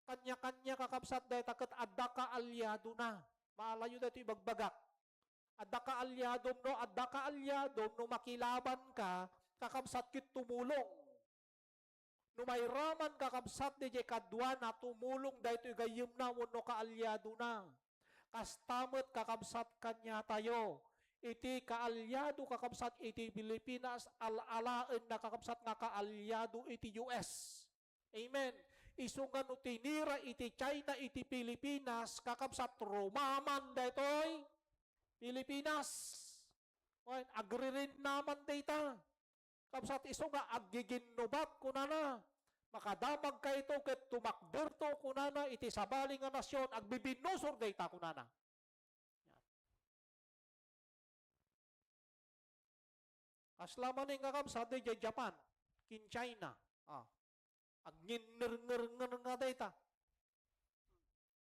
A: kanya-kanya kakabsat da, takat adda ka alyado na, maalayo da ito ibagbagak. Adda ka alyado no makilaban ka, kakabsat kit tumulong. No may raman kakabsat di kadwa na tumulong dahito igayim na no kaalyado na. Kastamet kakabsat kanya tayo. Iti kaalyado kakabsat iti Pilipinas, alalaan na kakabsat nga kaalyado iti US. Amen. Isungan no tinira iti China, iti Pilipinas, kakabsat rumaman daytoy Pilipinas. Agririn naman data. Kapsat iso nga agiginubat kunana. Makadamag ka ito ket tumakderto kunana iti sabaling nga nasyon agbibinusor data kunana. Kaslaman nga kapsat di Japan, kin China. Agninnger-nger nga data.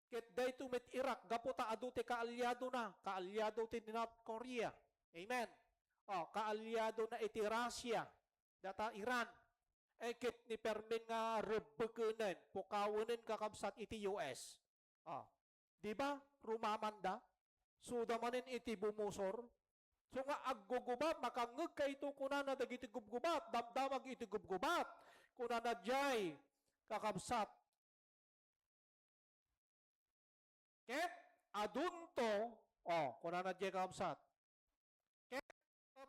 A: Ket dayto met Iraq, gaputa adute kaalyado na, kaalyado ti North Korea. Amen. Kaalyado na iti Russia, data Iran. Ket ni permin nga rebekenen, pukawanen kakabsat iti US. Di ba? Rumamanda. Sudamanin iti bumusor. So nga aggugubat, makangeg ka ito kunana dagiti gubgubat, damdamag iti gubgubat. Kunana jay, kakabsat. Ket adunto, kunana jay kakabsat. Ket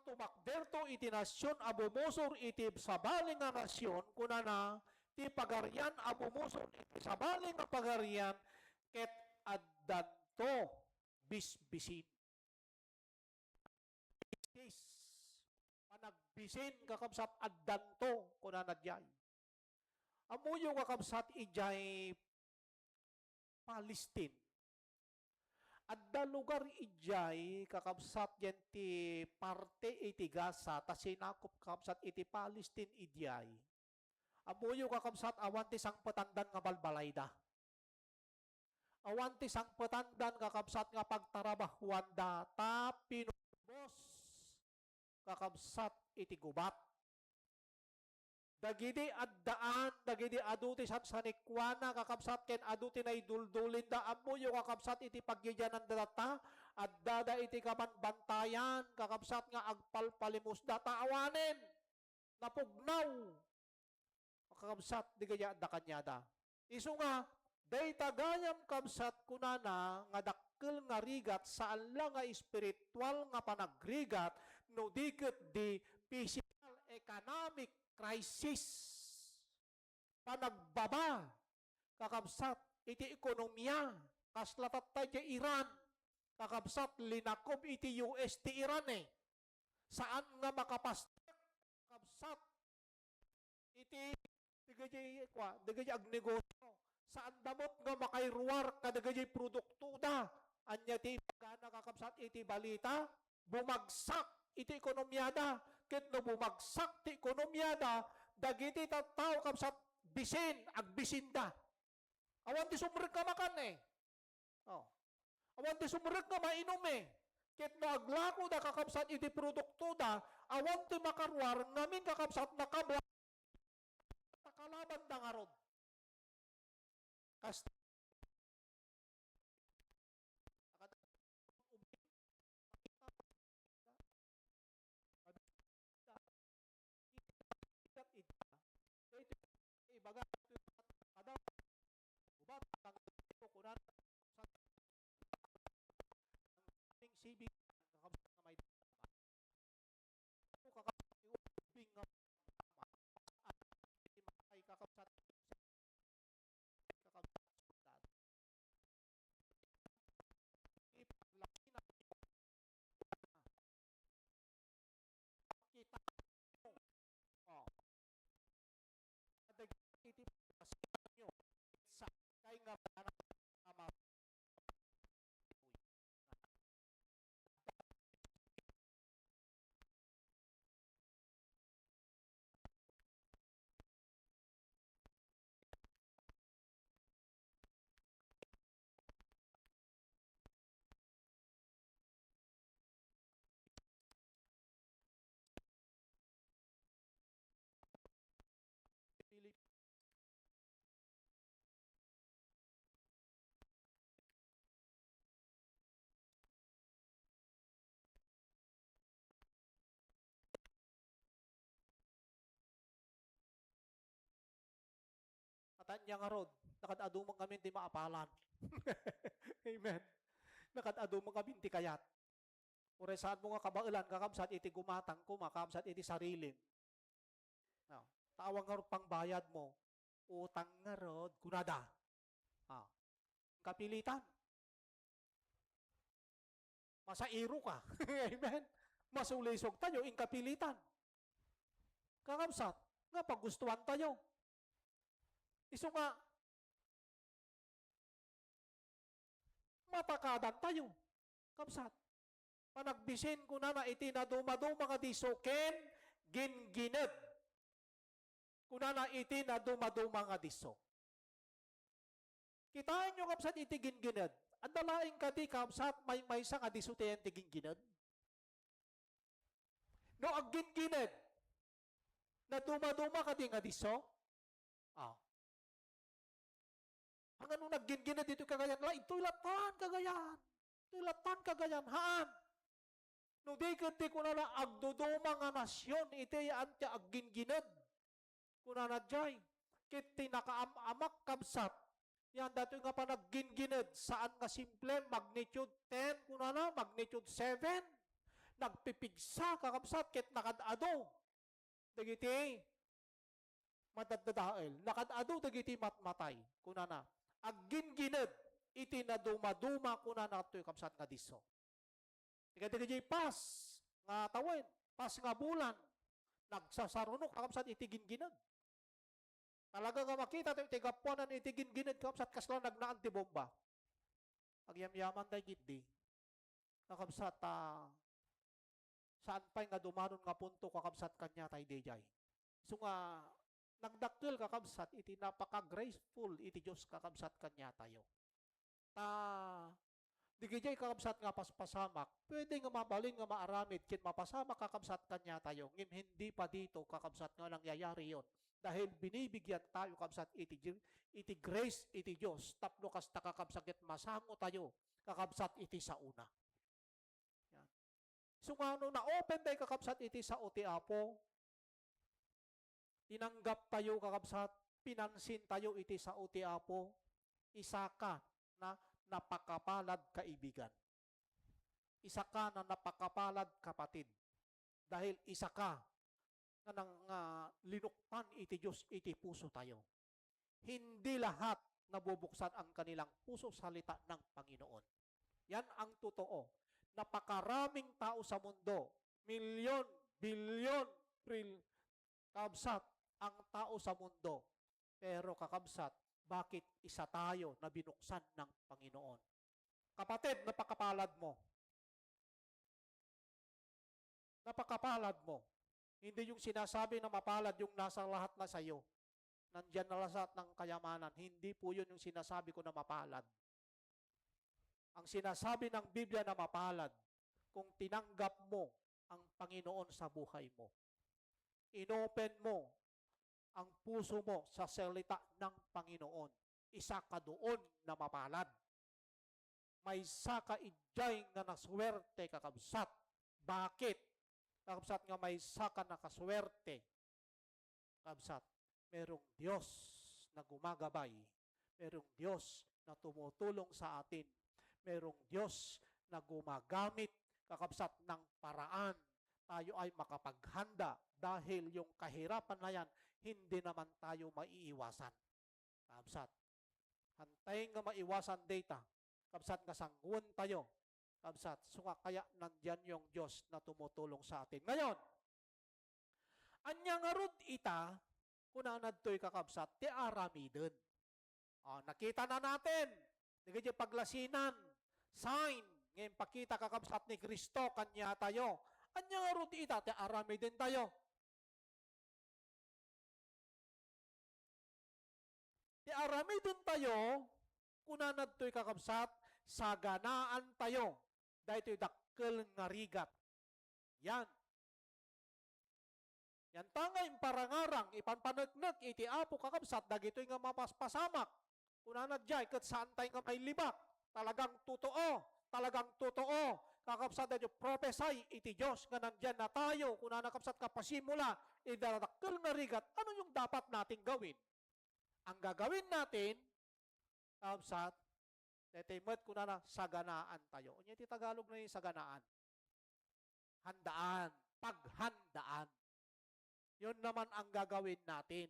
A: tumakderto iti nasyon abumusor iti sabaling nga nasyon, kunana ti pagarian abumusor iti sabaling nga pagarian, ket addanto bisbisin. Panagbisin kakabsat addanto kunana jay. Amuyo kakabsat ijay Palestine. Adda lugar ijay kakabsat yan ti parte iti Gaza ta sinakop kakabsat iti Palestine ijay. Amuyo kakabsat awan ti sangpatandan nga balbalayda. Awan ti sangpatandan kakabsat nga pagtarabahuan da ta pinubos kakabsat iti gubat. Dagidi addaan, dagidi aduti sanikwana kakabsat ken aduti na iduldulin da amuyo kakabsat iti paggijanan data adda da iti kamanbantayan kakabsat nga agpalpalimus data awanen napugnaw kakabsat di kaya adda kanyada. Isu nga day tagayam kabsat kunana nga dakkel nga rigat saan lang nga espiritual nga panagrigat no diket di physical economic crisis. Panagbaba, kakabsat, iti ekonomiya, kaslatat tayo Iran, kakabsat, linakob iti US ti Iran Saan nga makapastak, kakabsat, iti, digay agnegosyo, saan damot nga makairuar kadagay produkto da, anya ti pagana kakabsat iti balita, bumagsak iti ekonomiyada, ket no bumagsak ti ekonomiyada, dagiti tattao kapsat bisin, agbisinda. Awan ti sumrek ka makan Awan ti sumrek ka mainom Ket no aglako da kakabsat iti produkto da, awan ti makarwar, namin kakabsat nakabla, takalaban da nga rod. Kasta ibaga kadaw ubat ang kunan sa aming sibig kakabsat na may kakabsat ubing nga ay kakabsat Matanya nga rod, nakadadumang kami ti maapalan. Amen. Nakadadumang kami ti kayat. Ure saan mo nga kabailan, kakabsat iti gumatang ko, makabsat iti sarili. No. Tawang nga rod pang bayad mo, utang nga rod, kunada. Kapilitan. Masairo ka. Amen. Masulisog tayo, ingkapilitan. Kakabsat, nga paggustuhan tayo. Iso nga, matakadan tayo. Kabsat, panagbisin ko na iti na dumaduma ka di soken, gingined. Kuna na iti na dumaduma nga di sok. Kitain nyo kabsat iti gingined. Ang dalaing ka di kabsat, may maysa nga di sutayan ti gingined. No, ang gingined, na dumaduma ka di nga di sok, hanggang nung naggingined dito kagayan, ito'y latan kagayan. Ito'y latan kagayan, haan. No, di ko na agduduma nga nasyon, iti antya aggingined. Kuna na jay, kiti nakaamak kabsat, yan dati nga pa naggingined, saan nga simple, magnitude 10, kuna na, magnitude 7, nagpipigsa kakabsat, kit nakadado. Dagiti, madadadael, nakadado dagiti matmatay, kuna na, aggingined, iti na dumaduma, kuna na ito'y kabsat nga diso. Dagiti pas, nga tawin, pas nga bulan, nagsasarunok, kakabsat iti gingined. Talaga nga makita tayo, tigapuanan itigin-ginid kapsat kasla nagnaan ti bomba. Agyamyaman tayo gitdi. Kakabsat, saan pa'y nga dumanon nga punto kakabsat kanya tayo dijay. So nga, nagdakil kakabsat, iti napaka-graceful, iti Diyos kakabsat kanya tayo. Di gijay kakabsat nga paspasamak, pwede nga mabalin nga maaramid, kin mapasamak kakabsat kanya tayo, ngim hindi pa dito kakabsat nga nangyayari yon. Dahil binibigyan tayo kabsat iti grace iti Diyos tapno kas takakabsakit masango tayo kakabsat iti sa una. Yan. So nga no na-open tayo kakabsat iti sa uti Apo, tinanggap tayo kakabsat, pinansin tayo iti sa uti Apo, isa ka na napakapalad kaibigan. Isa ka na napakapalad kapatid. Dahil isa ka na nang linukpan iti Diyos, iti puso tayo. Hindi lahat nabubuksan ang kanilang puso salita ng Panginoon. Yan ang totoo. Napakaraming tao sa mundo, milyon, bilyon, kakabsat ang tao sa mundo. Pero kakabsat, bakit isa tayo na binuksan ng Panginoon? Kapatid, napakapalad mo. Napakapalad mo. Hindi yung sinasabi na mapalad yung nasa lahat na sayo. Nandyan na lahat ng kayamanan. Hindi po yun yung sinasabi ko na mapalad. Ang sinasabi ng Biblia na mapalad, kung tinanggap mo ang Panginoon sa buhay mo. Inopen mo ang puso mo sa salita ng Panginoon. Isa ka doon na mapalad. May isa ka ijay nga naswerte kakabsat. Bakit? Kakabsat nga may saka nakaswerte. Kakabsat, merong Diyos na gumagabay. Merong Diyos na tumutulong sa atin. Merong Diyos na gumagamit, kakabsat, ng paraan. Tayo ay makapaghanda dahil yung kahirapan na yan, hindi naman tayo maiiwasan. Kakabsat, hantayin nga maiwasan data. Kakabsat nga sangguan tayo. Kabsat, so kaya nandyan yung Diyos na tumutulong sa atin. Ngayon, anya nga rod ita, kunanad to'y kakabsat, ti aramidin. Nakita na natin, nagiging paglasinan, sign, ngayon pakita kakabsat ni Kristo, kanya tayo. Anya nga rod ita, ti aramidin tayo. Ti aramidin tayo, kunanad to'y kakabsat, saganaan tayo. Dahil ito'y dakkel nga rigat. Yan. Yan tangay parangarang, ipanpanagnak, iti Apo kakabsat, dagito'y nga mapaspasamak. Kunanad jay, kat saan tayo nga may libak. Talagang totoo. Talagang totoo. Kakabsat na prophesy, iti Diyos, nga nandyan na tayo. Kunanad kakabsat kapasimula, idadakkel nga rigat, ano yung dapat nating gawin? Ang gagawin natin, kabsat, tetemot ko na saganaan tayo. Unya ti Tagalog na yung saganaan. Handaan, paghandaan. Yun naman ang gagawin natin.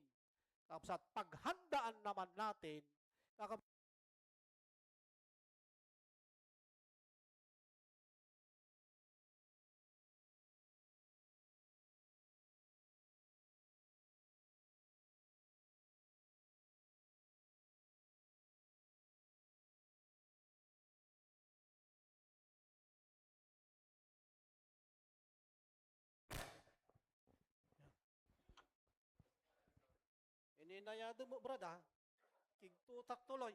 A: Kabsat, paghandaan naman natin, ininayado mo, brad, ha? Kigtutak tuloy.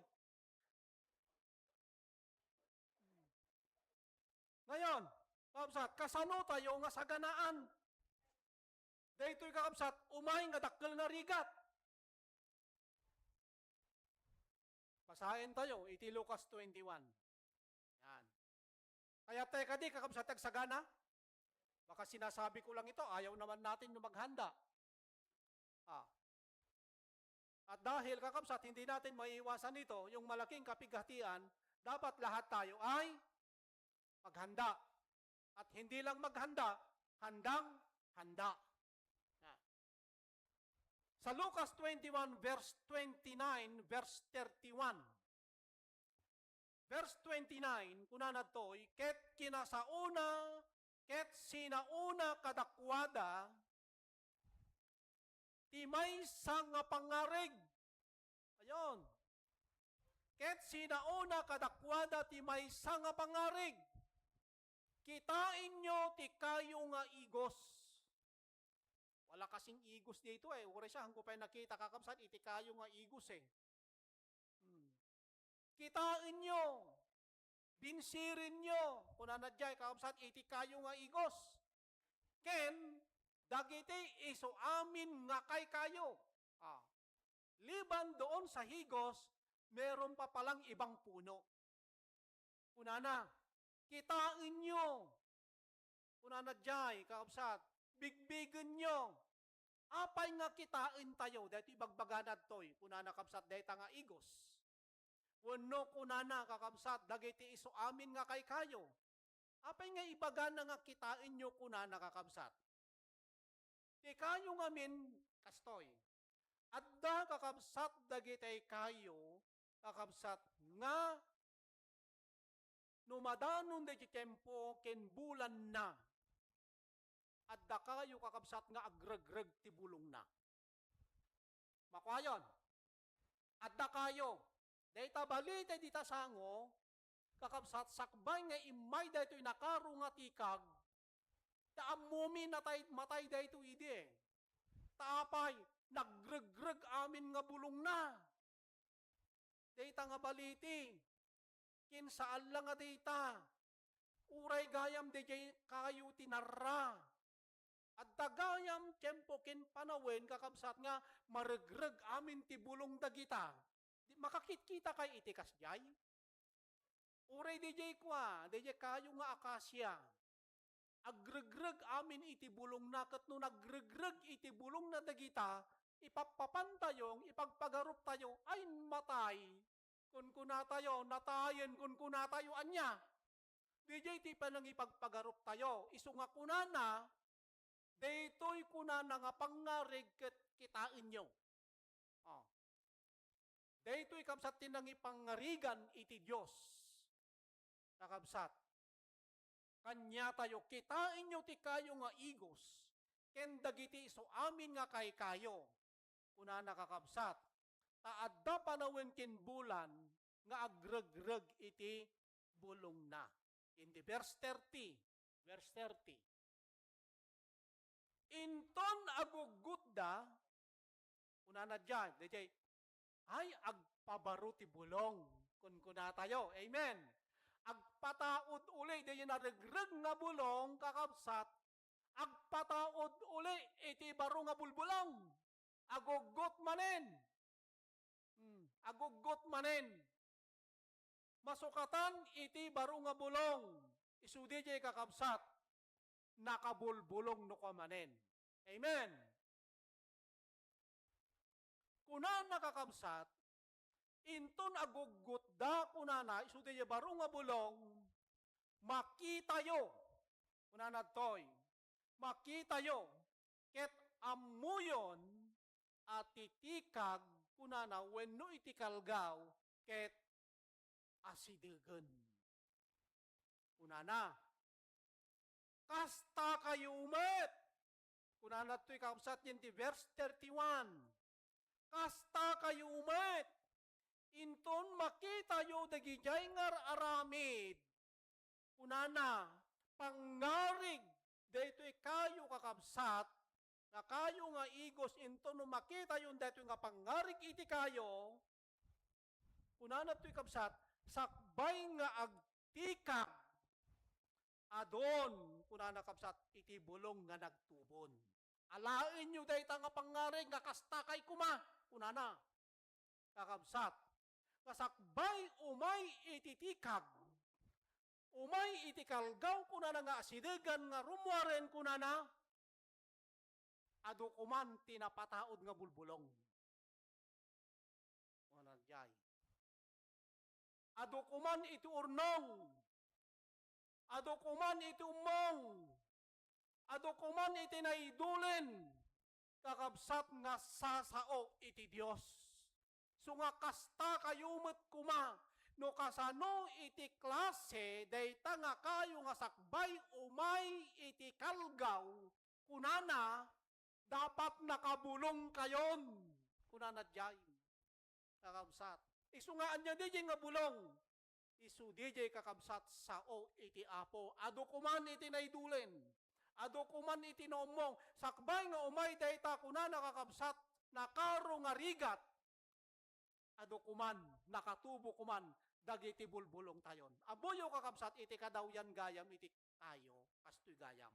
A: Ngayon, kabsat, kasano tayo nga saganaan. Daytoy kakabsat, umay nga dakkel na rigat. Pasahin tayo, iti Lucas 21. Yan. Kaya teka di, kakabsat, tagsagana. Baka sinasabi ko lang ito, ayaw naman natin na maghanda. At dahil kakabsat, hindi natin maiiwasan ito, yung malaking kapighatian, dapat lahat tayo ay maghanda. At hindi lang maghanda, handang-handa. Sa Lucas 21, verse 29, verse 31. Verse 29, kuna na to'y, ket kinasauna, ket sinauna kadakwada, timay nga pangarig. Ayon. Ket sinauna kadakwada, timay nga pangarig. Kitain nyo ti kayo nga igos. Wala kasing igos dito eh. Uri siya, hanggang pa nakita kakabsat, iti kayo nga igos eh. Kitain nyo, binsirin nyo, kung nanadjay kakabsat, iti kayo nga igos. Ken, dagiti iso amin nga kay kayo. Liban doon sa higos, meron pa palang ibang puno. Kunana, kitain nyo, kunanadjay kakabsat, bigbigan nyo. Apay nga kitain tayo, dahito ibagbaganad to'y, kunana kakabsat, dahita nga igos. Wano kunana kakabsat, dagiti iso amin nga kay kayo. Apay nga ibagana nga kitain nyo kunana kakabsat. Di kayo nga min, kastoy, adda kakabsat dagitay kayo, kakabsat nga, numadanon da tempo ken bulan na, adda kayo kakabsat nga agregreg ti bulong na. Makwayon, adda kayo, dayta balite dita sango, kakabsat sakbay nga imay daytoy nakaro nga tikag, taamumi matay dayto ide. Taapay, nagregreg amin nga bulong na. Dayta nga baliti, kinsaan lang nga dayta, uray gayam dayjay kayo tinarra. At dagayam tiyempo kin panawin kakabsat nga maregreg amin ti bulong dagita. Makakit-kita kay itikas jay. Uray dayjay kwa, dayjay kayo nga akasya. Agregreg amin iti bulong na, kat no nagregreg iti bulong na dagita, ipapapantayong, ipagpagarup tayo, ay matay. Kun kuna tayo, natayen kun kuna tayo anya. DJ ti pa nang ipagpagarup tayo, iso nga kunana, daytoy kunana nga pangarig ket kitain nyo. Daytoy kabsat tinang ipangarigan iti Diyos. Nakabsat. Kanya tayo, kitain nyo ti kayo nga igos, ken dagiti so amin nga kay kayo, kuna nakakabsat, taadda panawin kin bulan, nga agregreg iti bulong na. In the verse 30, inton agugutda, kuna na dyan, ay agpabaro ti bulong, kun kuna tayo, amen. Agpataod uli, di naregreg nga bulong, kakabsat, agpataod uli, iti baro nga bulbulong, agugot manen. Agugot manen. Masukatan, iti baro nga bulong, isudi di kakabsat, nakabulbulong no ka manen. Amen. Kunana kakabsat, inton agugot da kunana, isu di baro nga bulong, makita yo, kunana toy, makita yo, ket amuyon at titikag kunana wenno itikalgaw ket asidegen. Kunana, kasta kayo umet. Kunana to'y kakabsat yun ti verse 31. Kasta kayo umet. Inton makita yo dagijay ngar aramid. Kunana, pangarig daytoy kayo kakabsat na kayo nga igos inton no makita yon daytoy nga pangarig iti kayo. Kunana to'y kabsat sakbay nga agtikak adon kunana kabsat iti bulong nga nagtubon. Alain nyo dayta nga pangarig nga kasta kay kuma. Kunana, kakabsat, kasakbay umay ititikag, umay itikalgaw kunana nga asidegan nga rumwaren kunana, ado kuman tinapataod nga bulbulong. Kunana jay. Ado kuman iti urnong, ado kuman iti umong, ado kuman iti naidulen, kakabsat nga sasao iti Dios. So nga kasta kayo met kuma, no kasano iti klase, dayta nga kayo nga sakbay umay iti kalgaw, kunana, dapat nakabulong kayon. Kunana jay, kakabsat. Isu nga anya DJ nga bulong, isu DJ kakabsat sao iti apo, ado kuman iti naidulen, ado kuman iti noomong, sakbay nga umay dayta kunana kakabsat, nakaro nga rigat, ado kuman, nakatubo kuman, dagiti bulbulong tayon. Abuyo kakabsat, iti kadawyan gayam, iti tayo, kastoy gayam.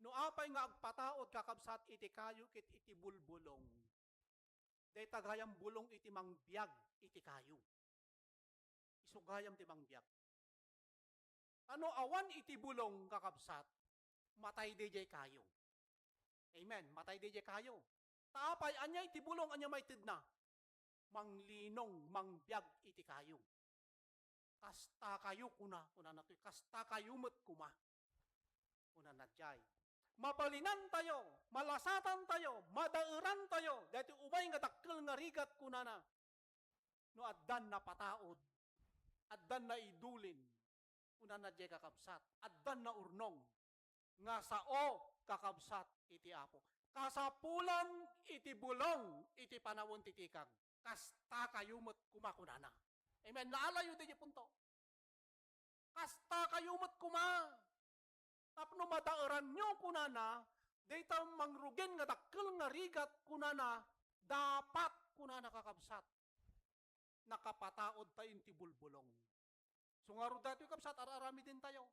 A: No apay nga agpataod kakabsat, iti kayo kit iti bulbulong, day tagayam bulong iti mangbiag iti kayo. Isugayam ti mangbiag. Ano awan iti bulong kakabsat, matay DJ kayo. Amen, matay DJ kayo. Taapay, anya iti bulong, anya may tidna. Manglinong, mangbiag iti kayo. Kasta kayo kuna natoy, kasta kayo met kuma. Kuna nadjay. Mapalinan tayo, malasatan tayo, madairan tayo, dahil umay nga dakkel nga rigat kunana. No addan na pataod, addan na idulin, kunana jay kakabsat, addan na urnong, nga sao kakabsat iti apo. Kasapulan iti bulong, iti panawon titikag, kasta kayo met kumakunana. Amen, naalayo din yung punto. Kasta kayo met kuma. Tapno madairan nyo kunana, dayta mangrugen nga dakkel nga rigat kunana, dapat kunana kakabsat. Nakapataod tayo inti bulbulong. So nga ro dati kabsat, ararami din tayo.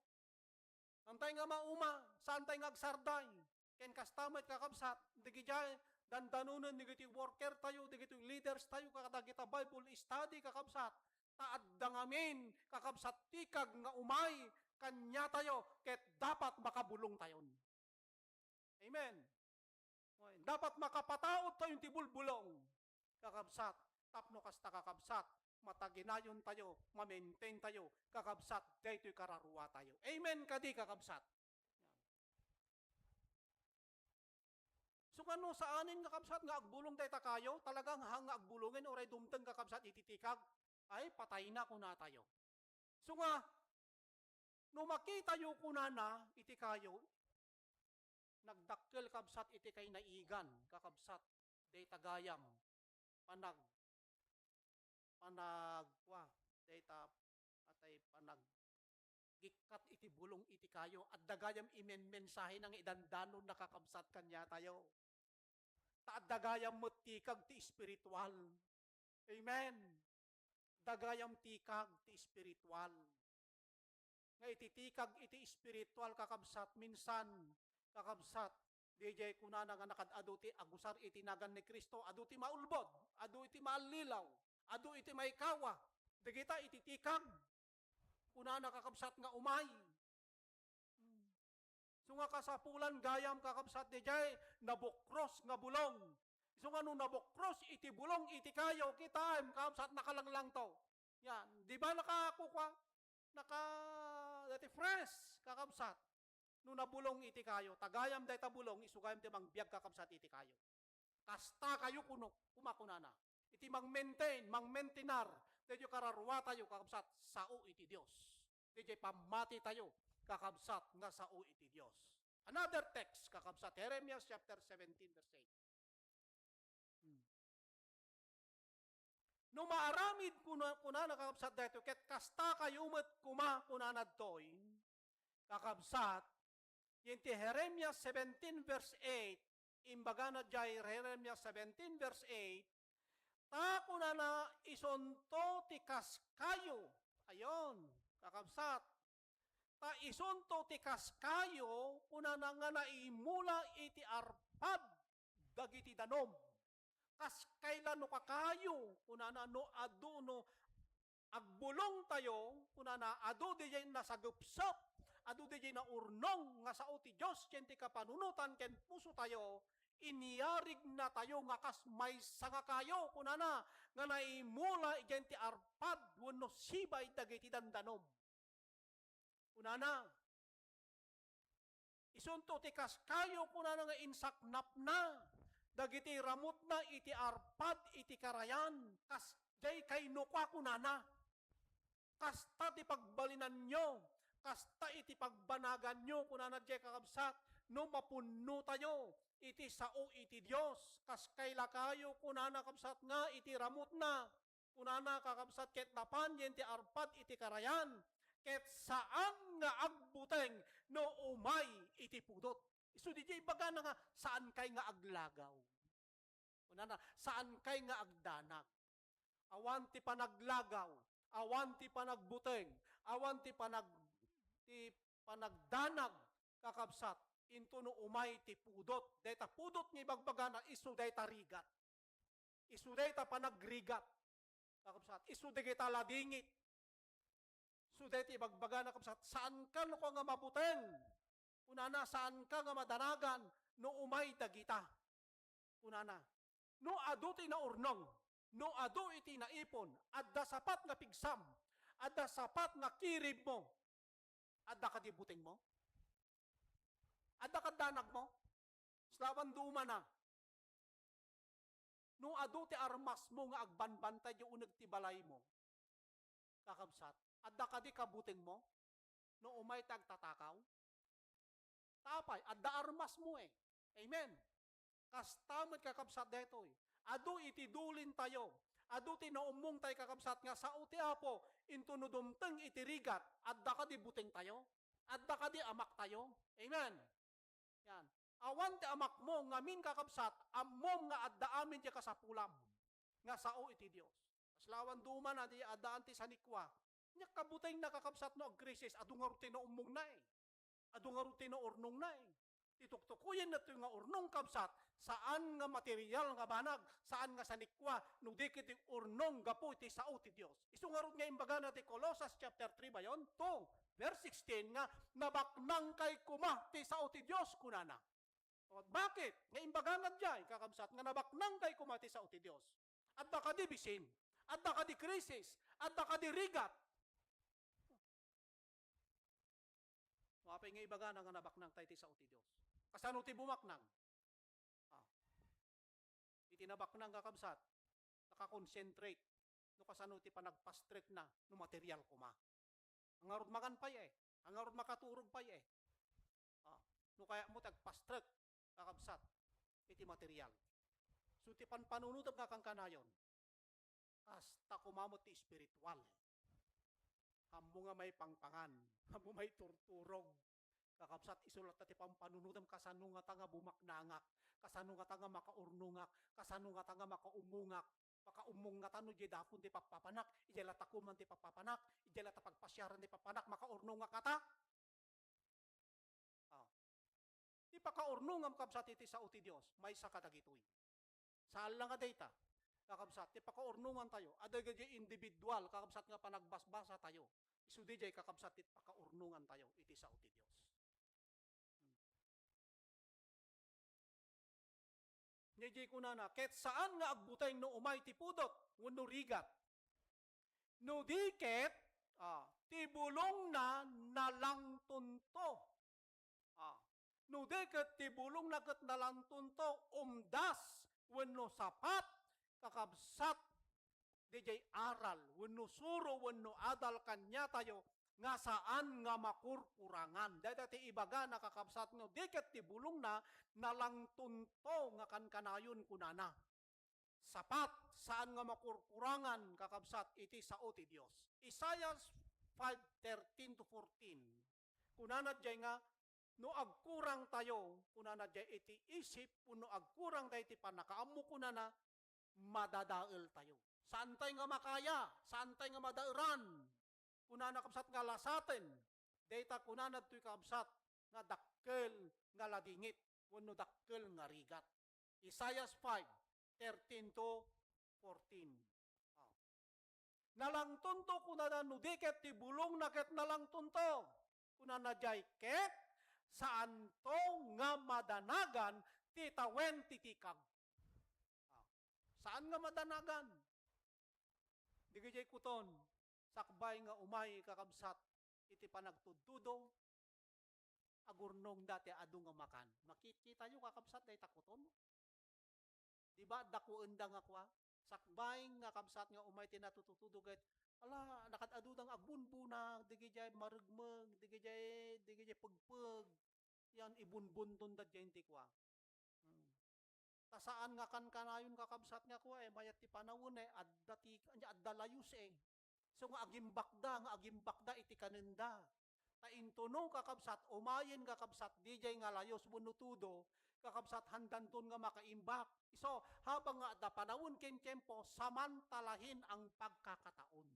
A: Antay nga mauma, saan tayo nga agsarday, ken kastamay kakabsat, digijay, dandanunan, digiti worker tayo, digiti leaders tayo, kakadagita Bible study kakabsat, taadda ngamin, kakabsat tikag nga umay, kanya tayo, ket dapat makabulong tayon. Amen. Dapat makapataod tayo ti bulbulong. Kakabsat, tapno kasta kakabsat, mataginayon tayo, ma-maintain tayo, kakabsat, daytoy kararuwa tayo. Amen kadi kakabsat. So ano sa anin kakabsat nga agbulong dayta kayo, talagang hang agbulongin oray dumteng kakabsat ititikag, ay patay na kuna tayo. So nga, no makita yu kunana, iti kayo, nagdakkel kabsat iti kay naigan, kakabsat, day tagayam, dayta, atay gikat iti bulong iti kayo, at dagayam mensahe ng idandanon nakakabsat kanya tayo. Taat dagayam matikag ti spiritual. Amen. Dagayam tikag ti spiritual. Nga ititikag iti spiritual kakabsat, minsan kakabsat, DJ kunana nga nakadado ti agusar iti nagan ni Kristo, adu ti maulbod, adu iti maalilaw, adu iti maikawa, digita ititikag, kunana kakabsat nga umay. So nga kasapulan gayam kakabsat di jay nabukros nga bulong. So nga nung nabukros iti bulong iti kayo kita kakabsat nakalanglang to. Yan, di ba nakakukwa? Dati fresh kakabsat. Nung nabulong iti kayo, tagayam day tabulong isugayam ti mangbiag kakabsat iti kayo. Kasta kayo kuno kumakunana. Iti mangmaintenar, dedyo kararwa tayo kakabsat sao iti Dios. Dedyo pamati tayo kakabsat nga sao iti Dios. Another text kakabsat Jeremiah chapter 17 verse 8. No maaramid kuna kakabsat dayto ket kasta kayo met kuma kunanad toy kakabsat yenti Jeremiah 17 verse 8 imbaga na jay Jeremiah 17 verse 8 ta kunana isonto ti kaskayo ayon kakabsat ta isonto ti kaskayo kunana nga naimula iti arpad dagiti danom kas kailan no kakayo kunana no adu no agbulong tayo kunana adu dijay nasagupsop adu dijay na urnong nga sao ti Dios ken ti kapanunutan ken puso tayo iniyarig na tayo nga kas may sanga kayo kunana nga naimula ken ti arpad wenno sibay dagiti dandanom kunana isunto ti kaskayo kunana nga insaknap na dagiti ramot na iti arpad iti karayan kas jay kay nukwa kunana kasta ti pagbalinan nyo kasta iti pagbanagan nyo kunana jay kakabsat no mapunno tayo iti sao iti Dios kas kayla kayo kunana kakabsat nga iti ramot na kunana kakabsat ket napan yen ti arpad iti karayan ket saan nga agbuteng no umay iti pudot. So di jay baga na nga saan kay nga aglagaw. Kunana saan kay nga agdanag. Awan ti panaglagaw, awan ti panagbuteng, awan ti panagdanag kakabsat into no umay ti pudot. Dayta pudot nga ibagbaga na isu dayta rigat. Isu dayta panagrigat. Kakabsat isu dayta ladingit. So dayta ibagbaga na kakabsat saan ka no nga mabuteng. Kunana saan ka nga madanagan no umay dagita. Kunana no adu ti na urnong, no adu iti na ipon, adda sapat nga pigsam, adda sapat nga kirib mo, adda kadibuteng mo, adda kadanag mo, slawan duma na. No adu ti armas mo nga agbanbantay yung unag ti balay mo, kakabsat, adda kadi kabuteng mo, no umay tagtatakaw, tapay, adda armas mo eh. Amen. Kastamad kakabsat detoy. Adu iti dulin tayo. Adu ti naumong tayo kakabsat nga sao ti apo into no dumteng iti rigat adda ka di buteng tayo. Adda ka di amak tayo. Amen. Yan. Awan ti amak mo nga min kakabsat ammom nga adda amin ti kasapulam nga sao iti Dios. Aslawan duma na di addaan ti sanikwa. Nya kabuteng na kakabsat no ag krisis adu nga rutin na umong na eh. Adu nga rutin na urnong na eh. Tituktukuyin na ito nga urnong kabsat, saan nga material nga banag, saan nga sanikwa, nung di kiti urnong gapo iti sao ti Dios. Isungarod nga imbaga na ti Colossus chapter 3 ba yun? 2, verse 16 nga, nabaknang kay kuma ti sao ti Dios kunana. O, bakit? Nga imbaga nga dyan, kakabsat, nga nabaknang kay kuma ti sao ti Dios. At baka di bisin, at baka di krisis, at baka di rigat. Mapay nga ibaga na nga nabaknang tayo ti sao ti Dios. Kasano ti bumaknang? Itinabaknang kakabsat, nakakonsentrate, no kasano ti panagpastrek na, no material kuma. Ang arod magan pa eh, ang arod makaturog pa eh. No kaya mo tagpastrek, kakabsat, iti material. So ti panpanunutab nga kang kanayon, hasta kumamot ti spiritual. Hamo nga may pangpangan, hamo may turturog, kakabsat isulat ti pampanunutam kasano nga tanga bumaknangak, kasano nga tanga makaurnungak, kasano nga tanga makaumungak, makaumung nga tano di dapon ti papapanak, ijala takuman ti papapanak, ijala tapagpasyaran ti papanak, makaurnungak kata. Di pakaurnungam kabsat iti sao ti Dios, may sakadagitoy. Saan lang nga data, kakabsat, ti pakaurnungan tayo, adagay individual, kakabsat nga panagbasbasa tayo, isu di jay kakabsat ti pakaurnungan tayo, iti sao ti Dios. Nyejay kunana, ket saan nga agbuteng no umay ti pudot, wenno rigat. No diket, ti bulong na nalangtunto. No diket ti bulong na ket nalangtunto, umdas, wenno sapat, kakabsat, dijay aral, wenno suro, wenno adal kanya tayo, nga saan nga makurkurangan. Dati ibaga nakakabsat no, diket ti bulong na nalangtunto nga kankanayon kunana. Sapat, saan nga makurkurangan kakabsat iti sao ti Dios. Isaiah 5:13 to 14. Kunana jay nga no agkurang tayo, kunana jay iti isip no agkurang tayo iti panakaammo kunana madadael tayo. Saan tayo nga makaya? Saan tayo nga madairan? Kunana kabsat nga lasaten. Data kunana to'y kabsat nga dakkel nga ladingit wenno dakkel nga rigat. Isaiah 5:13 to 14. Nalangtunto kunana no diket ti bulong na ket nalangtunto. Kunana jay ket saan to nga madanagan ti tawen titikag. Saan nga madanagan? Di jay kuton, sakbay nga umay kakabsat iti panagtudtudo, agurnong dati adu nga makan. Makikita nyo kakabsat day takuton. Diba, dakuan da nga kwa? Sakbay nga kabsat nga umay tinatututudo gayt, ala, nakatadudang agbunbunag, digijay marugmag, digijay pagpag, yan, ibunbunton da dyan ti kwa. Tasaan nga kan kanayon kakabsat nga kwa, mayat ti panawon adda layus So nga agimbakda iti kanenda. Taintuno kakabsat, umayin kakabsat, dijay nga layos bunutudo, kakabsat handanton nga makaimbak. So, habang nga da panahon ken tiempo, samantalahin ang pagkakataon.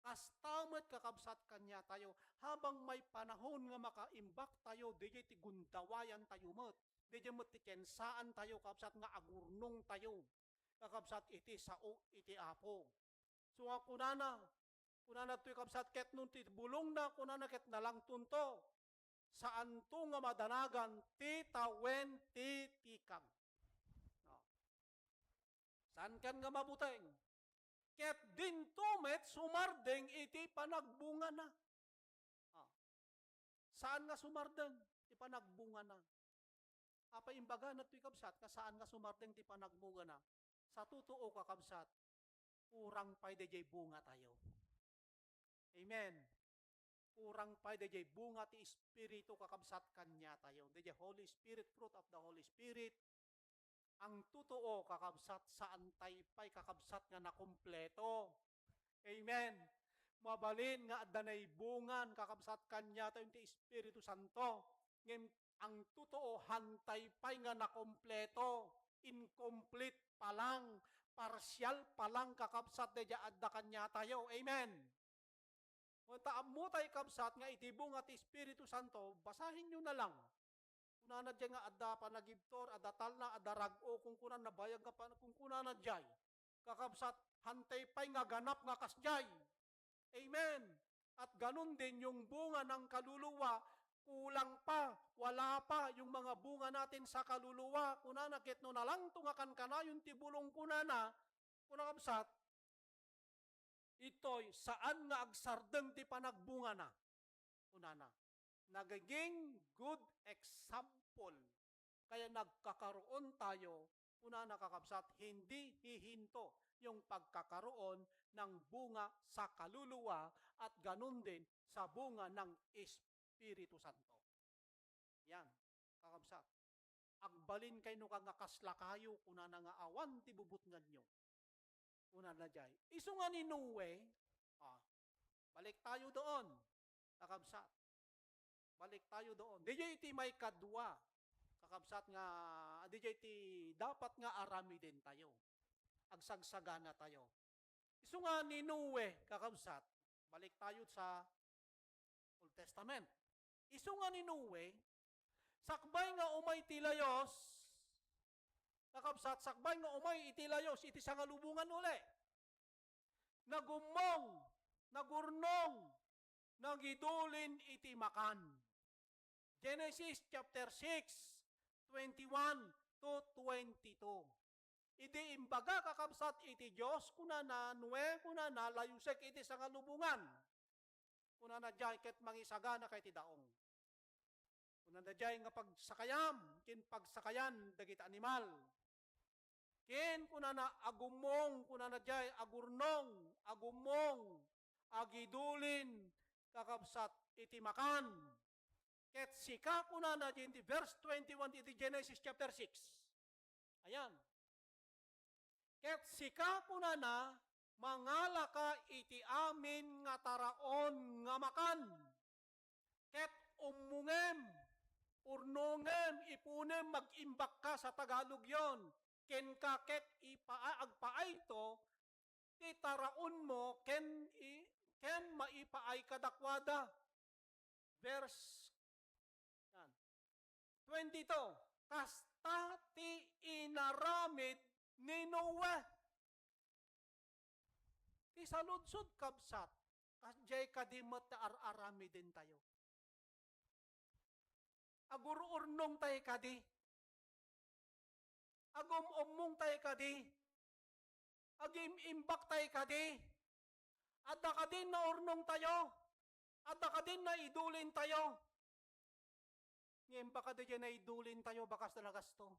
A: Kastamet kakabsat kanya tayo, habang may panahon nga makaimbak tayo, dijay ti gundawayan tayo met. Dijay met ti kensaan tayo, kakabsat nga agurnong tayo. Kakabsat iti sao, iti apo. So, kunana to'y kakabsat ket nun ti bulong na, kunana ket nalang tunto. Saan to nga madanagan, ti tawen ti tikag. Saan kan nga mabuteng? Ket dintumet sumardeng iti panagbunga na. Saan nga sumardeng? Ti panagbunga na. Apa imbaga na to'y kabsat, saan nga sumardeng ti panagbunga na? Sa totoo kakabsat, kurang pa'y dejay bunga tayo. Amen. Kurang pa'y dejay bunga ti Espiritu kakabsat kanya tayo. Dejay Holy Spirit, fruit of the Holy Spirit. Ang totoo kakabsat saan tayo pa'y kakabsat nga nakumpleto. Amen. Mabalin nga adanay bungan kakabsat kanya tayo ti Espiritu Santo. Ngayon, ang totoo hantay pa'y nga nakumpleto. Incomplete pa lang. Partial pa lang kakabsat dejay adda kanya tayo. Amen. Kung taammo tayo kabsat nga itibong at Espiritu Santo, basahin nyo na lang. Kung na dyan nga adda panagibtor, adda talna, adda rago, kung kunan nabayag ka pa, kung kunan na dyan. Kakabsat, hantay pa'y nga ganap nga kasjay. Amen. At ganun din yung bunga ng kaluluwa, kulang pa, wala pa yung mga bunga natin sa kaluluwa. Kunana, ket no nalang tungakan ka na, yung tibulong kunana, kunakabsat, ito'y saan nga agsardeng ti panagbunga na. Unana, nagiging good example. Kaya nagkakaroon tayo, unana kakabsat, hindi hihinto yung pagkakaroon ng bunga sa kaluluwa at ganun din sa bunga ng Espiritu Santo. Yan, kakabsat. Agbalin kayo no kang kaslakayo, kunana nga awan ti bubutngan nyo. Una na jay. Iso nga ni Noe, balik tayo doon, kakabsat. Balik tayo doon. DJ iti may kadwa, kakabsat nga, DJ iti dapat nga arami din tayo. Agsagsagana tayo. Iso nga ni Noe, kakabsat, balik tayo sa Old Testament. Iso nga ni Noe, sakbay nga umay tilayos, kakabsat, sakbay nga umay itilayos, iti sangalubungan uli. Nagumong, nagurnong, nagidulin iti makan. Genesis chapter 6, 21 to 22. Iti imbaga kakabsat iti Diyos, kunana, nue, kunana, layusek iti sangalubungan. Kunana jay ket mangisaga na kay ti daong. Kunana jay nga pagsakayam, kin pagsakayan dagiti animal. Kin kunana agumong, kunana jay agurnong, agumong, agidulin, kakabsat iti makan. Ket sika kunana iti verse 21 iti Genesis chapter 6. Ayan. Ket sika kunana mangalaka iti amin nga taraon nga makan. Ket umungem, urnongem, ipunem, mag-imbak ka sa Tagalog yon. Ken ka ket agpaay to, ti taraon mo, ken maipaay kadakwada. Verse 22. Kasta ti inaramid ni Noah. Ti saludsod kabsat, kasjay kadimot na ararami din tayo. Agururnong tayo kadi. Agumumong tayo kadi. Agimimbak tayo kadi. Adda kadin na urnong tayo. Adda kadin na idulin tayo. Ngayon baka dyan na idulin tayo, bakas na nagasto.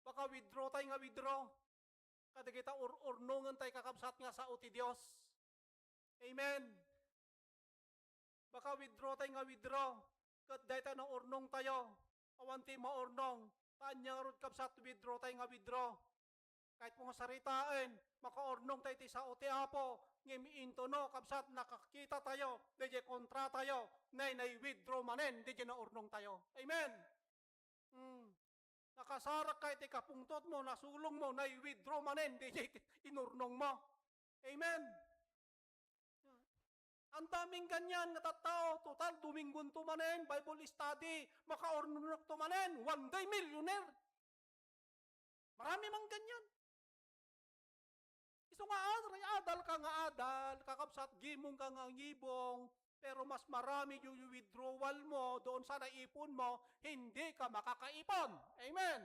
A: Baka withdraw tayo nga withdraw. Kada kita urnongan tayo kakabsat nga sa uti Diyos. Amen. Baka withdraw tayo nga withdraw. Kat dahi tayo na urnong tayo. Awanti maurnong. Paanya nga rod kabsat withdraw tayo nga withdraw. Kahit mga saritain, makaurnong tayo ti sa uti apo. Ngimiinto no, kabsat nakakita tayo. Dije kontra tayo. Nay withdraw manen. Dije na urnong tayo. Amen. Nakasarak ka iti kapungtot mo, nasulong mo, na-withdraw manen, di inurnong mo. Amen. Ang daming ganyan nga tattao, total, Duminggon to manen, Bible study, makaurnong to manen, one day millionaire. Marami mang ganyan. Iso nga adal ka nga adal, kakabsat gimong ka nga ngibong, pero mas marami yung withdrawal mo doon sa naipon mo, hindi ka makakaipon. Amen.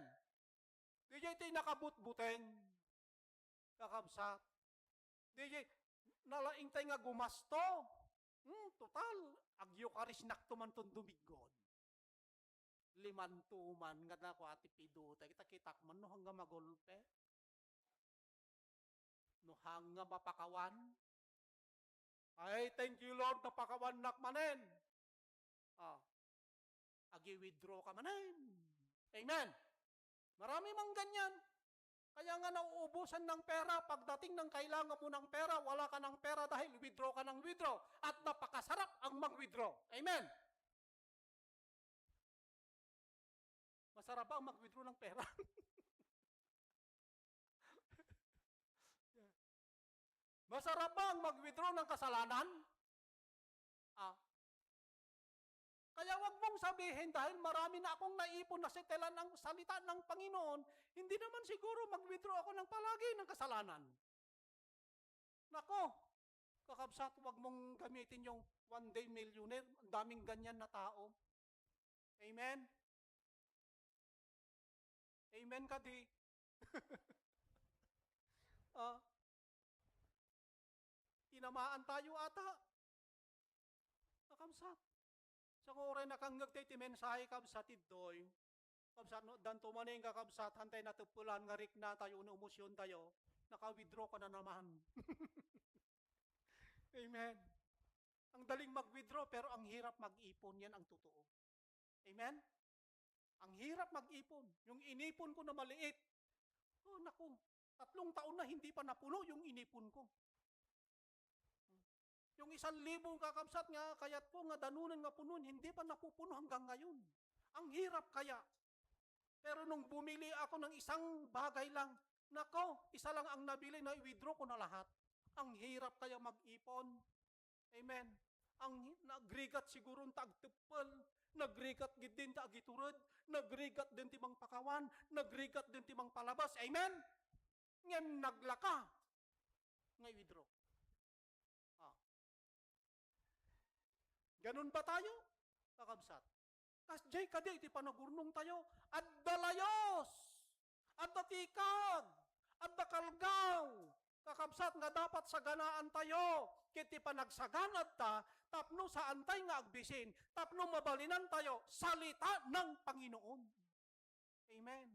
A: DJ ti nakabutbuteng. Kakabsat. DJ, nalaing tayo nga gumasto. Total, agyo karisnak tuman ton dumigon. Limantuman, nga na ko ati pido. Kita-kitak man no hanggang magulpe. No hanggang mapakawan. Ay, thank you Lord, napakawanak manen. Agi-withdraw ka manen. Amen. Marami mang ganyan. Kaya nga nauubusan ng pera, pagdating ng kailangan mo ng pera, wala ka ng pera dahil withdraw ka ng withdraw. At napakasarap ang mag-withdraw. Amen. Masarap ba ang mag-withdraw ng pera? Masarap ba ang mag-withdraw ng kasalanan? Kaya wag mong sabihin dahil marami na akong naipon na setelan ng salita ng Panginoon, hindi naman siguro mag-withdraw ako ng palagi ng kasalanan. Nako, kakabsat, wag mong gamitin yung one day millionaire. Ang daming ganyan na tao. Amen? Amen ka di? Tinamaan tayo ata. Kakabsat. Sa oray nakanggag tayo ti mensahe kabsat itoy. Kabsat no, dan tumaning kakabsat, hantay natupulan nga rik na tayo, umusyon tayo, naka-withdraw ka na naman. Amen. Ang daling mag-withdraw, pero ang hirap mag-ipon, yan ang totoo. Amen? Ang hirap mag-ipon. Yung inipon ko na maliit, naku, 3 taon na hindi pa napuno yung inipon ko. Yung 1,000 kakabsat nga, kaya't po nga danunan nga punon, hindi pa napupuno hanggang ngayon. Ang hirap kaya. Pero nung bumili ako ng isang bagay lang, nako, isa lang ang nabili na i-withdraw ko na lahat. Ang hirap kaya mag-ipon. Amen. Ang nagrigat siguro tagtupal, nagrigat din ta agiturod, nagrigat din timang pakawan, nagrigat din timang palabas. Amen. Ngem naglaka, ngay withdraw. Ganun ba tayo? Kakabsat. Kasjay kadi iti panagurnong tayo. Adda layos. Adda tikag. Adda kalgaw. Kakabsat nga dapat saganaan tayo. Kiti panagsaganad ta, tapno sa antay nga agbisin, tapno mabalinan tayo, salita ng Panginoon. Amen.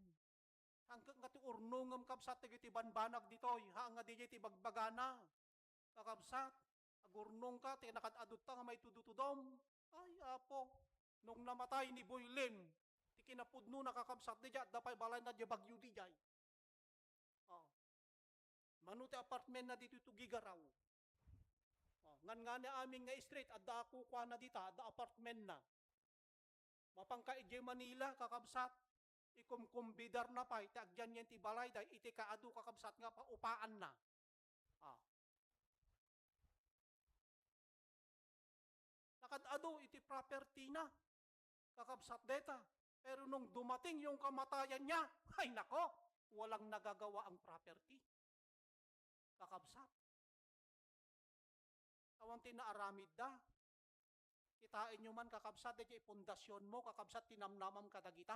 A: Hanggang nga ti urnungam kabsat ti banbanag ditoy, ha nga di ti bagbagana. Kakabsat, agurnong ka, ti nakadadot ta nga may tudutudom. Ay, apo, nung namatay ni Boylin, ti kinapudno nakakabsat di at dapay balay na di bagyo di jay. Oh. Manuti apartment na dito ito gigaraw. Oh. Ngan nga ni aming nga street, adda ako kwa na dita, adda apartment na. Mapangka ije Manila, kakabsat, ikumkumbidar na pa, iti agyan yan ti balay, iti kaadu kakabsat nga pa, upaan na. Ah. Nakadado, iti property na, kakabsat deta. Pero nung dumating yung kamatayan niya, ay nako, walang nagagawa ang property. Kakabsat. Awan tinaaramid da. Kitain nyo man kakabsat, iti pundasyon mo, kakabsat tinamnamam kadagita.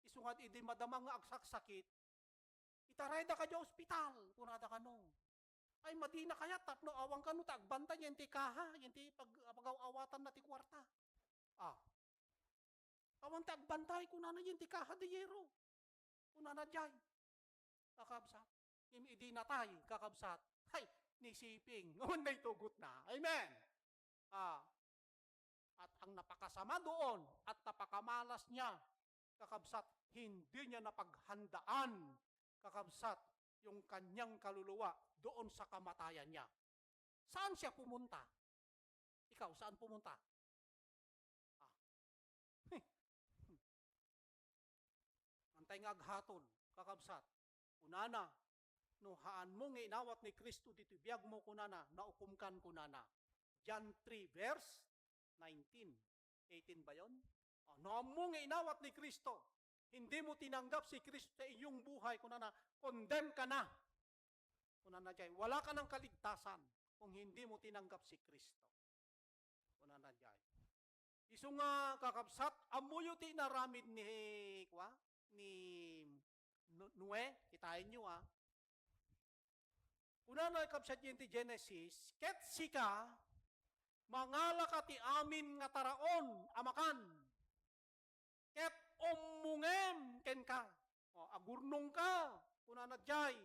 A: Isungat idi madamang nga agsaksakit. Itaray da ka di ospital, kunada ka no. Ay madina kaya tapno awang ka no, tagbanta yan ti kaha, yan ti pag-awatan na ti kwarta. Ah. Awan tagbantay, kunana yan ti kaha di yero. Kunana jay. Kakabsat. Idi natay, kakabsat. Hay, nisiping. Ngayon na itugot na. Amen. Ah. At ang napakasama doon, at napakamalas niya, kakabsat, hindi niya napaghandaan, kakabsat, yung kanyang kaluluwa doon sa kamatayan niya. Saan siya pumunta? Ikaw, saan pumunta? Antay nga aghaton, kakabsat. Kunana, no haan mo nga inawat ni Kristo dito, biyag mo kunana, naupumkan kunana. John 3 verse 19. 18 ba yun? No mo nga inawat ni Kristo, hindi mo tinanggap si Kristo sa iyong buhay, kunana, condemn ka na. Kunana jay, wala ka ng kaligtasan kung hindi mo tinanggap si Kristo. Kunana jay. Isu nga kakabsat, amuyo ti naramid ni Noe, kitain nyo Kunana kabsat yun ti Genesis, ket sika, mangala ka ti amin nga taraon, amakan, ket umungem ken ka, agurnong ka, kunana jay,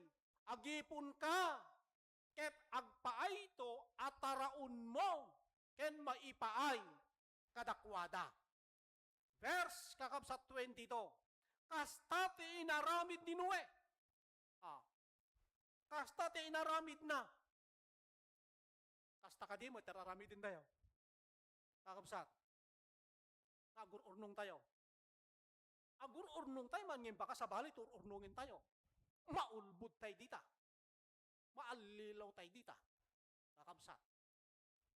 A: agipon ka, ket agpaay to at taraon mo, ken maipaay kadakwada. Verse kakabsat 22, kasta ti inaramid ni Noe. Kasta ti inaramid na. Kasta ka di mo, tararamid din tayo. Kakabsat. Agur-urnong tayo. Agur-urnong tayo, mangin baka sa balit, urnongin tayo. Maulbud tayo dita. Maalilaw tayo dita. Kakabsat.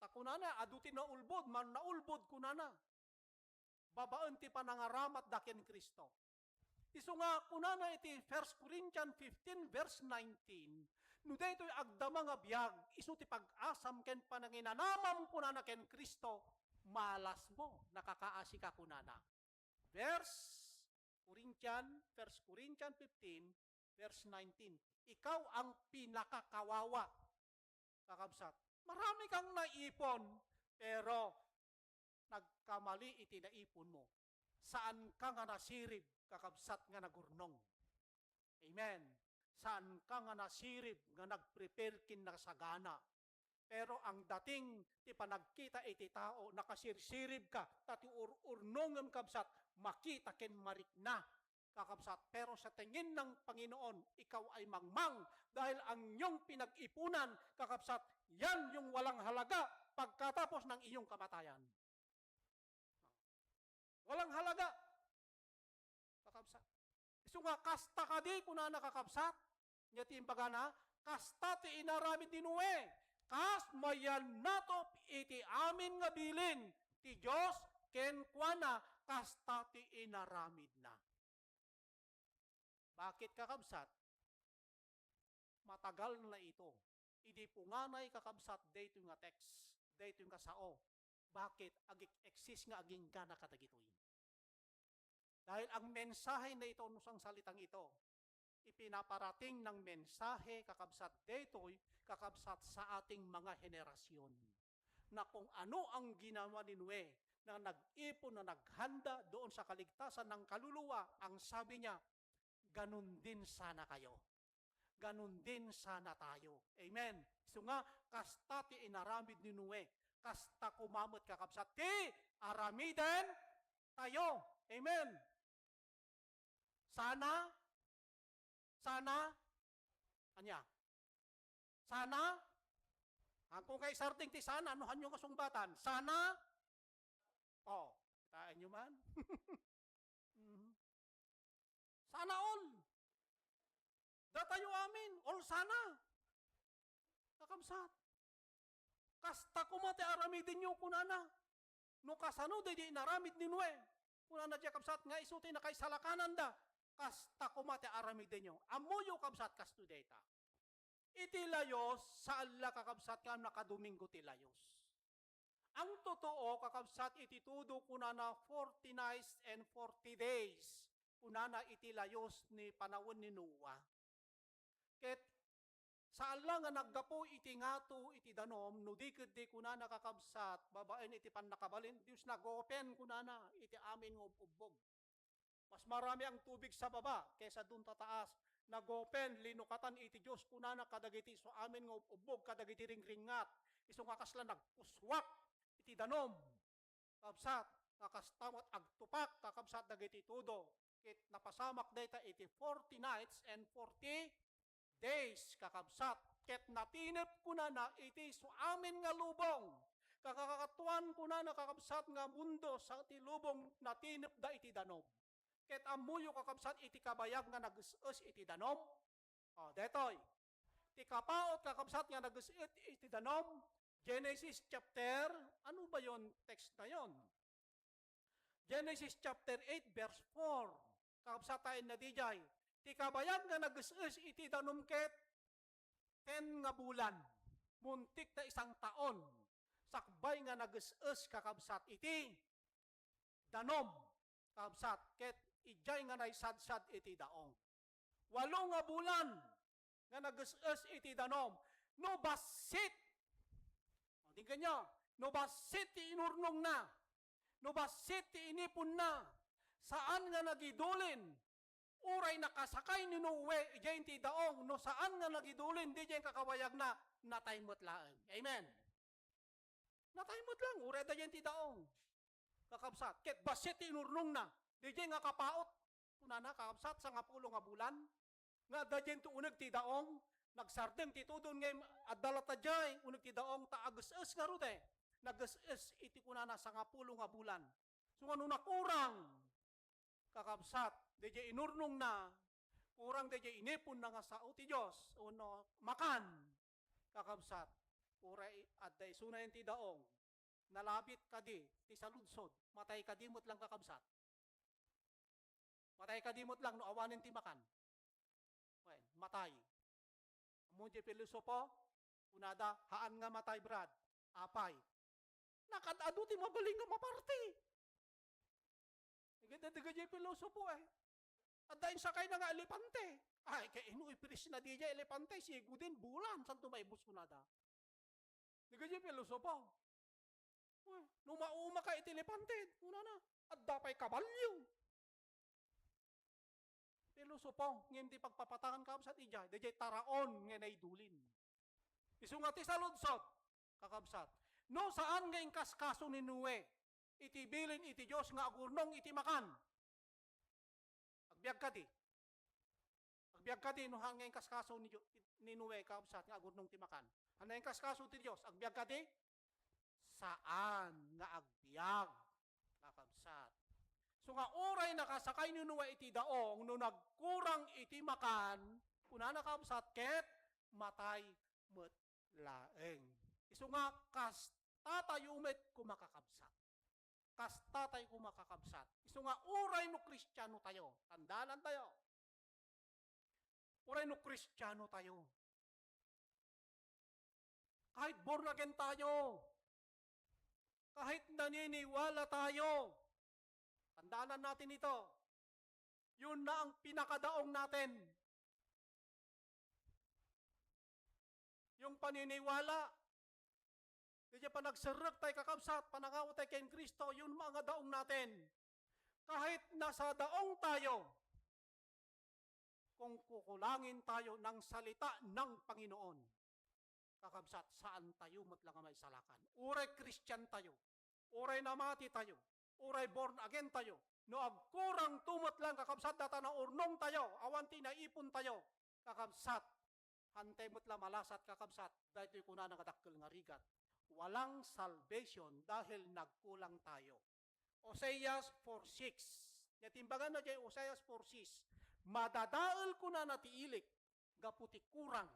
A: Takunana, adutin na ulbod, man naulbod kunana. Babaan ti panangaramat dakin Kristo. Isu nga kunana iti 1 Corinthians 15 verse 19. No daytoy agdama nga biag, isu ti pag-asam ken pananginanamam kunana ken Kristo, malas mo nakakaasi ka kunana. Verse 1 Corinthians 15 verse 19. Ikaw ang pinakakawawa. Kakabsat. Marami kang naipon, pero nagkamali iti naipon mo. Saan ka nga nasirib, kakabsat nga nagurnong? Amen. Saan ka nga nasirib, nga nagprepare kin nakasagana? Pero ang dating, ti panagkita iti tao, nakasirsirib ka, tati urnongam kabsat, makita ken marikna, kakabsat. Pero sa tingin ng Panginoon, ikaw ay mangmang, dahil ang iyong pinag-ipunan, kakabsat, yan yung walang halaga pagkatapos ng iyong kamatayan. Walang halaga. Kakabsat. So nga, kasta ka di kung na nakakabsat. Nga ti impagana, kasta ti inaramid ni Noe. Kas mayan nato iti amin nga bilin. Ti Diyos, ken kuana, kasta ti inaramid na. Bakit kakabsat? Matagal na ito. Idi punganay kakabsat, dayto nga text. Dayto nga sao. Bakit? Exist nga aging gana katagitoy. Dahil ang mensahe na ito, nusang salitang ito, ipinaparating ng mensahe kakabsat detoy, kakabsat sa ating mga henerasyon. Na kung ano ang ginawa ni Noe, na nag-ipon, na naghanda doon sa kaligtasan ng kaluluwa, ang sabi niya, ganun din sana kayo. Ganun din sana tayo. Amen. So nga, kasta ti inaramid ni Noe, kasta kumamot kakabsat, ti aramiden tayo. Amen. Sana, anya, sana, kung kay sarting ti sana, anuhan yung kasungbatan, sana, taan nyo man. Sana all. Datayo amin, all sana. Kakabsat. Kasta kumate aramidin nyo kunana. No kasano di inaramid ni Noe. Kunana di kabsat nga isuti na kay salakanan da. Kasta kumate aramidin nyo. Amuyo kabsat kasto data. Iti layos sa Allah kakabsat nga nakadomingo ti layos. Ang totoo kakabsat iti tudo kunana 40 nights and 40 days. Kunana iti layos ni panahon ni Noah. Ket sa Allah nga naggapo iti ngato iti danom no diked di kunana kakabsat babaen iti pannakabalin Dios nag-open kunana iti amin ng ubbog. Mas marami ang tubig sa baba kaysa dun tataas. Nag-open linukatan iti Dios kunana kadagiti so amin ng ubbog kadagiti ringringat. Isu kakasla nagpuswak iti danom. Kakabsat kakastamot agtupak kakabsat dagiti tudo. Ket napasamak data iti 40 nights and 40 days kakabsat. Ket natinep kunana iti so amin nga lubong. Kakakatuan kunana kakabsat nga mundo sa iti lubong natinep da iti danom. Ket amuyo kakabsat iti kabayag nga nag-us iti danom. Detoy. Iti kapaot kakabsat nga nag-us iti danom. Genesis chapter, ano ba yon text na yon? Genesis chapter 8 verse 4. Kakabsatain na dijay. Ti kabayag nga nag-us iti danom ket 10 nga bulan. Muntik na 1 taon. Sakbay nga nag-us kakabsat iti danom. Kakabsat ket ijay nga naisadsad iti daong. 8 nga bulan nga nag-us iti danom. No basit. Tingnan nyo. No basit ti inurnong na. No basit ti inipon na. Saan nga nagidulin? Uray nakasakay ni Noe, ijay ti daong, no saan nga nagidulin, di jay kakabayag na, nataymot lang. Amen. Nataymot lang, uray da jay ti daong. Kakabsat, ket basit inurnong na, di jay nga kapaot, kunana kakabsat, sa nga pulo nga bulan, nga da jay ti unag ti daong, nagsardeng ti tudon ngay, adalata jay, unag ti daong, taagas-es nga rute, nagas-es iti kunana sa nga pulo nga bulan. So ano nakurang, kakabsat, DJ inurnong na, kurang DJ inipon na nga sa uti Diyos, uno, makan, kakabsat, uray, at day sunayin ti daong, nalabit ka di, ti saludsod, matay ka dimot lang kakabsat. Matay ka dimot lang, no awanin ti makan. Well, matay. Amunti pilosopo, unada, haan nga matay brad, apay. Nakadado ti mabaling nga maparti. Ganda-daga jay pilosopo At dahil sakay na nga elepante. Ay, kaya inuipiris na di jay elepante, sigo din, bulan, saan tumaybos ko na da? Daga jay pilosopo. Nung mauma ka iti elepante, una na, at dapay kabalyo. Pilosopo, ngayon di pagpapatangan ka sa ijay, di jay taraon nga naidulin. Isungati sa ludsod, kakabsat. No, saan ngayon kaskaso ni Noe? Iti bilin iti Diyos nga agurnong iti makan. Agbiag ka di. Agbiag ka di no hanggang kaskaso ni Noe kabsat nga agurnong ti makan. Hanggang kaskaso ti Diyos, agbiag ka di. Saan nga agbiag kakabsat. So nga oray nakasakay ni Noe iti daong no nagkurang iti makan, una nakabsat ket matay met laeng. Isu nga kastatayumet kumakakabsat. Kastatay kumakakabsat. Isu nga uray no Kristiyano tayo. Tandaan tayo. Uray no Kristiyano tayo. Kahit born again tayo. Kahit naniniwala tayo. Tandaanan natin ito. Yun na ang pinakadaong natin. Yung paniniwala, di pa nagsarak tayo kakabsat, panangaw tayo kay Kristo, yun mga daong natin. Kahit nasa daong tayo, kung kukulangin tayo ng salita ng Panginoon, kakabsat, saan tayo matlang may salakan? Uray Christian tayo, uray namati tayo, uray born again tayo, no agkurang tumot lang kakabsat, data na urnong tayo, awanti na ipon tayo, kakabsat, hantay matlang malasat kakabsat, dahil ito'y kuna nakadakkel nga rigat. Walang salvation dahil nagkulang tayo. Oseas 4:6. Yatimbagan na dyan, Oseas 4:6. Madadaal ko na natiilik, gaputik kurang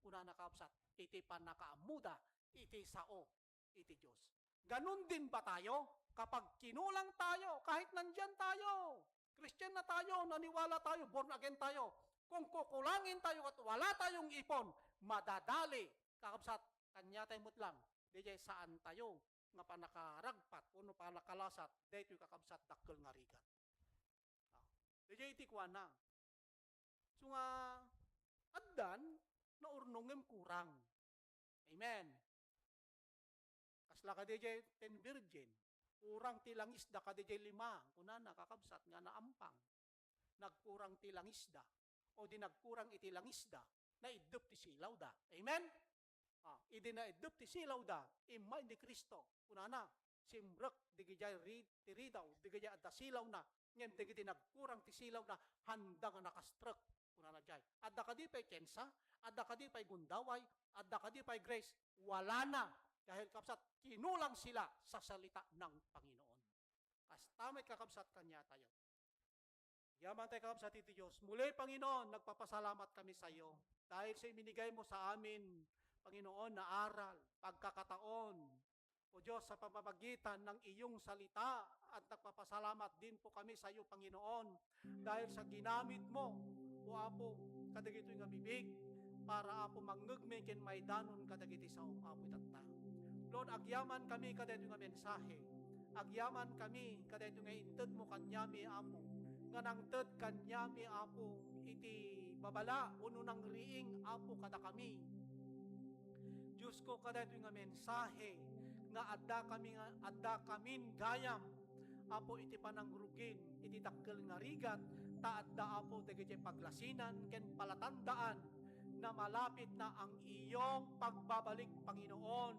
A: kuna nakabsat, iti pa nakaamuda, iti sao, iti Diyos. Ganon din ba tayo? Kapag kinulang tayo, kahit nandyan tayo, Christian na tayo, naniwala tayo, born again tayo, kung kukulangin tayo at wala tayong ipon, madadali, kakabsat, kanya tayo mutlang, di saan tayo, nga pa nakaragpat, uno pa nakalasat, dito yung kakabsat, dakkel nga rigat. Di itikwa na. So nga, addan, na urnongem kurang. Amen. Kasla ka di 10 virgin, kurang tilang isda ka di 5, kuna nakakabsat nga naampang. Nagkurang tilang isda, o di nagkurang itilang isda, na idup ti silaw da. Amen? Idi na idup ti silaw da, imay ni Kristo. Kuna na, simbrek, digijay tiridaw, digijay at silaw na, ngayon digiti nagkurang ti silaw na, handa nga nakastrek. Kuna na jay. Adda ka di pa'y kensa, adda ka di pa'y gundaway, adda ka di pa'y grace, wala na. Dahil kapsat, kinulang sila sa salita ng Panginoon. Kastamay kakabsat kanya tayo. Yaman tayo kakabsat iti Diyos. Muli, Panginoon, nagpapasalamat kami sa iyo. Dahil sa iminigay mo sa amin, Panginoon, na aral, pagkakataon, o Diyos, sa pamamagitan ng iyong salita, at nagpapasalamat din po kami sa iyo, Panginoon, dahil sa ginamit mo, o Apo, kadagito'y nga bibig, para Apo manggagmay ken maidanon kadagiti sa Apo itata. Lord, agyaman kami kadagito nga mensahe, agyaman kami kadagito nga inted mo kanyami, Apo, nga nangted kanyami, Apo, iti babala, uno ng riing, Apo, kada kami. Diyos ko, kadagito nga mensahe, nga adda kamin gayam, Apo, iti panangrugin, iti dakkel nga rigat, taadda, Apo, dagiti paglasinan, ken palatandaan, na malapit na ang iyong pagbabalik, Panginoon.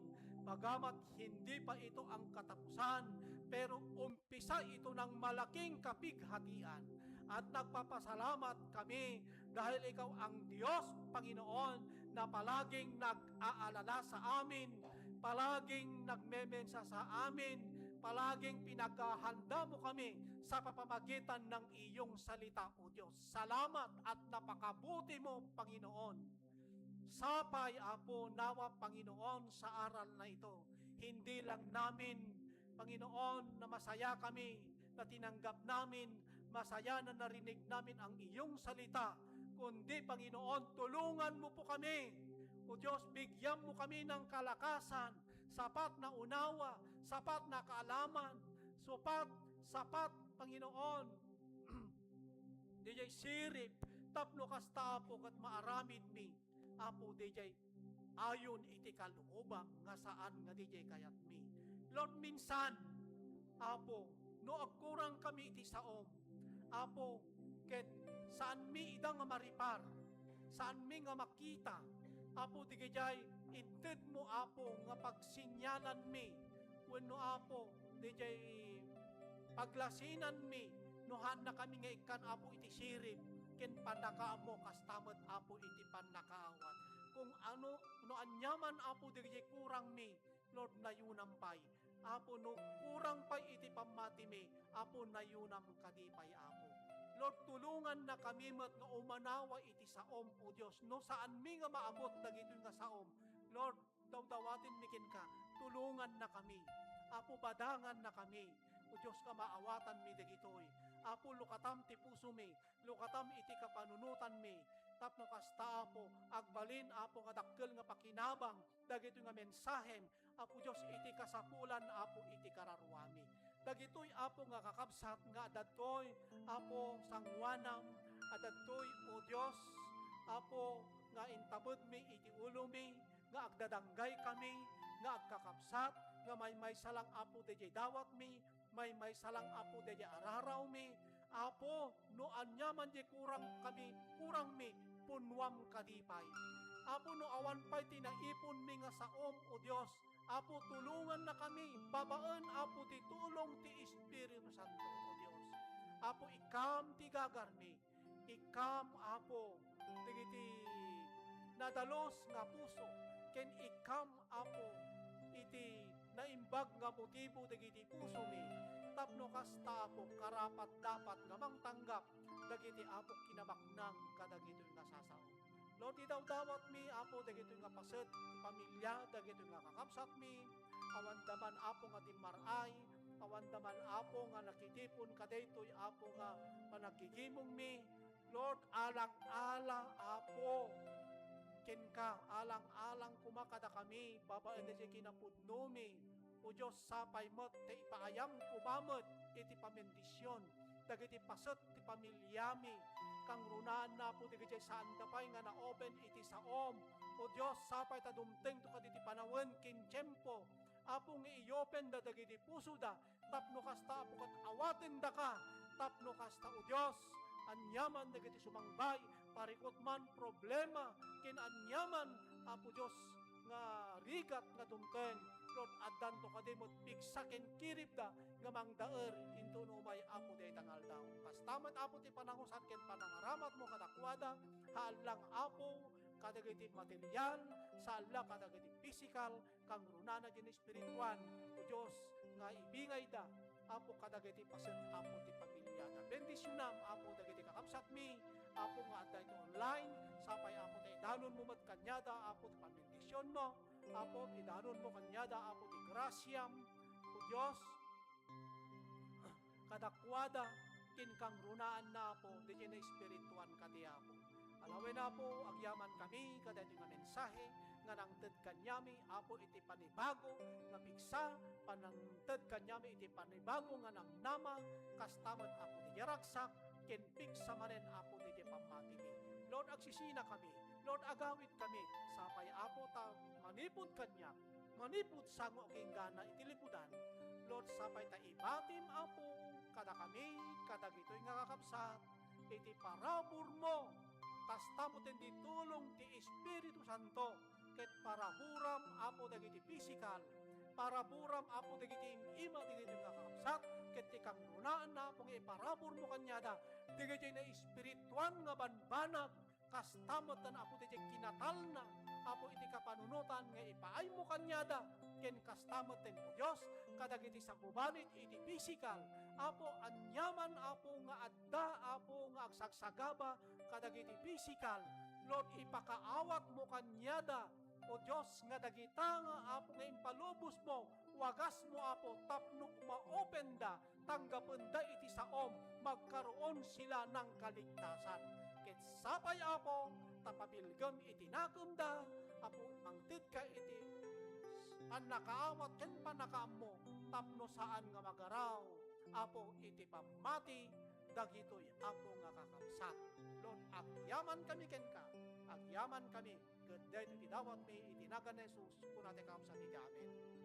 A: Bagamat hindi pa ito ang katapusan, pero umpisa ito ng malaking kapighatian. At nagpapasalamat kami dahil ikaw ang Diyos, Panginoon, na palaging nag-aalala sa amin, palaging nagmemensa sa amin, palaging pinaghahanda mo kami sa papamagitan ng iyong salita, O Diyos. Salamat at napakabuti mo, Panginoon. Sapay, Apo, nawa, Panginoon, sa aral na ito. Hindi lang namin, Panginoon, na masaya kami, na tinanggap namin, masaya na narinig namin ang iyong salita, kundi, Panginoon, tulungan mo po kami. O Diyos, bigyan mo kami ng kalakasan, sapat na unawa, sapat na kaalaman, sapat, Panginoon, DJ sirip, tapno kasta po kat maaramid mi, Apo, DJ, ayon iti kalubang nga saan nga DJ kayat mi. Lord, minsan, Apo, no agkurang kami iti saom, Apo, ket saan mi idang nga maripar, saan mi nga makita, Apo, DJ, inted mo, Apo, nga pagsinyalan mi, wenno, Apo, DJ, paglasinan mi, nuhan na kami nga ikan, Apo, iti sirip, ken panaka mo kastamot, Apo, iti panakaawat. Kung ano, no anyaman, Apo, digay kurang mi, Lord, nayunam pay. Apo, no kurang pay iti pamati mi, Apo, nayunam kadipay, Apo. Lord, tulungan na kami mat nga umanawa iti saom, O Diyos, no saan mi nga maabot dagito nga saom. Lord, daw-dawatin mikin ka, tulungan na kami. Apo, badangan na kami. O Diyos, ka maawatan mi dagitoy. Apo, lukatam ti puso mi, lukatam iti kapanunutan mi, tapno kasta, Apo, agbalin, Apo, nga dakkel nga pakinabang, dagito nga mensahem, Apo Diyos, iti kasapulan, Apo, iti kararwami. dagitoy Apo nga kakabsat nga adadtoy Apo sangwanam adadtoy o Dios Apo nga intabod mi iti ulo mi nga agdadanggay kami nga agkakabsat nga may salang Apo DJ dawat mi may salang Apo DJ araraw mi Apo no anyaman di kurang mi punwam kadipay Apo no awan pa'y tinaipon mi nga saom o Dios Apo tulungan na kami babaan Apo ti tulong ti Espiritu Santo o Dios Apo ikam ti gagarmi ikam Apo digiti nadalos nga puso ken ikam Apo iti naimbag nga motibo dagiti puso mi tapno kasta Apo karapat dapat nga mangtanggap dagiti Apo kinabaknang kadagito nga sasao Lord daw dawat mi Apo dagito nga paset pamilya dagito nga kakabsat mi awan daman Apo nga timmaray awan daman Apo nga nakitipon kadaytoy Apo nga panagigimong mi Lord alang-ala Apo ken ka alang-alang kumakada kami babaan na siya kinapudno mi o Diyos sapay mo't te ipaayam kumamot iti pamendisyon dagiti paset ti pamilyami kang runaan na po digiti saan dapay nga na-open iti saom o Diyos sapay ta dumteng to kaditi panawen kin tiyempo Apo nga i-open da dagiti puso da tapno kasta Apo kat awaten da ka tapno kasta o Diyos anyaman dagiti sumangbay parikot man problema kin anyaman Apo Diyos nga rigat nga dumteng Lord addan to kadimot pigsaken kirib da nga mangdaer into no may Apo day tangal daw kastamat Apo ti panangusan ken panangaramat mo kadakwada haalang Apo kadagiti material sala kadagiti physical kang runana din espiritual o Dios nga ibingay da Apo kadagiti pasen Apo ti pamilya da bendisyonam Apo dagiti kakabsat mi Apo nga adda ito online sapay Apo ti danon mo mat kanyada Apo ti pamendisyon mo Apo ti danon mo kanyada Apo ti grasyam o Dios kadakwada kin kang runaan na Apo di na espirituan kadi Apo alawin na po agyaman kami kada ito nga mensahe nga nangted kanyami Apo iti panibago nga piksa panangted kanyami iti panibago nga nangnama kastaman Apo ti yaraksak ken piksa manen Apo iti pamatimi Lord agsisina kami Lord agawit kami sapay Apo ta manipod kanya manipod sango king gana iti lipudan Lord sapay ta ibatim Apo kada kami kada gitoy nga kakabsat iti parabor mo kasta mo din tulong ti Espiritu Santo ket paraburam Apo dagiti physical paraburam Apo dagiti ima dagiti nga kakabsat ket ti kang runaan na Apo nga iparabor mo kanyada dagiti na espirituan nga banbanag kastamot na Apo dagiti kinatal na Apo iti kapanunutan nga ipaay mo kanyada ken kastamot ten mo Dios kadagiti sakubanit iti physical Apo anyaman Apo nga adda Apo nga agsagsagaba kadagiti physical Lord ipakaawat mo kanyada o Dios nga dagita nga Apo nga impalubos mo wagas mo Apo tapno ma-open da tanggapen da iti saom magkaroon sila ng kaligtasan ket sapay Apo tapabilgem iti nakem da Apo mangted ka iti panakaawat ken panakaam mo tapno saan nga magaraw Apo iti pamati dagitoy Apo nga kakabsat Lord agyaman kami ken ka agyaman kami ket daytoy ti dawat mi iti nagan ni Jesus kunate kakabsat iti amen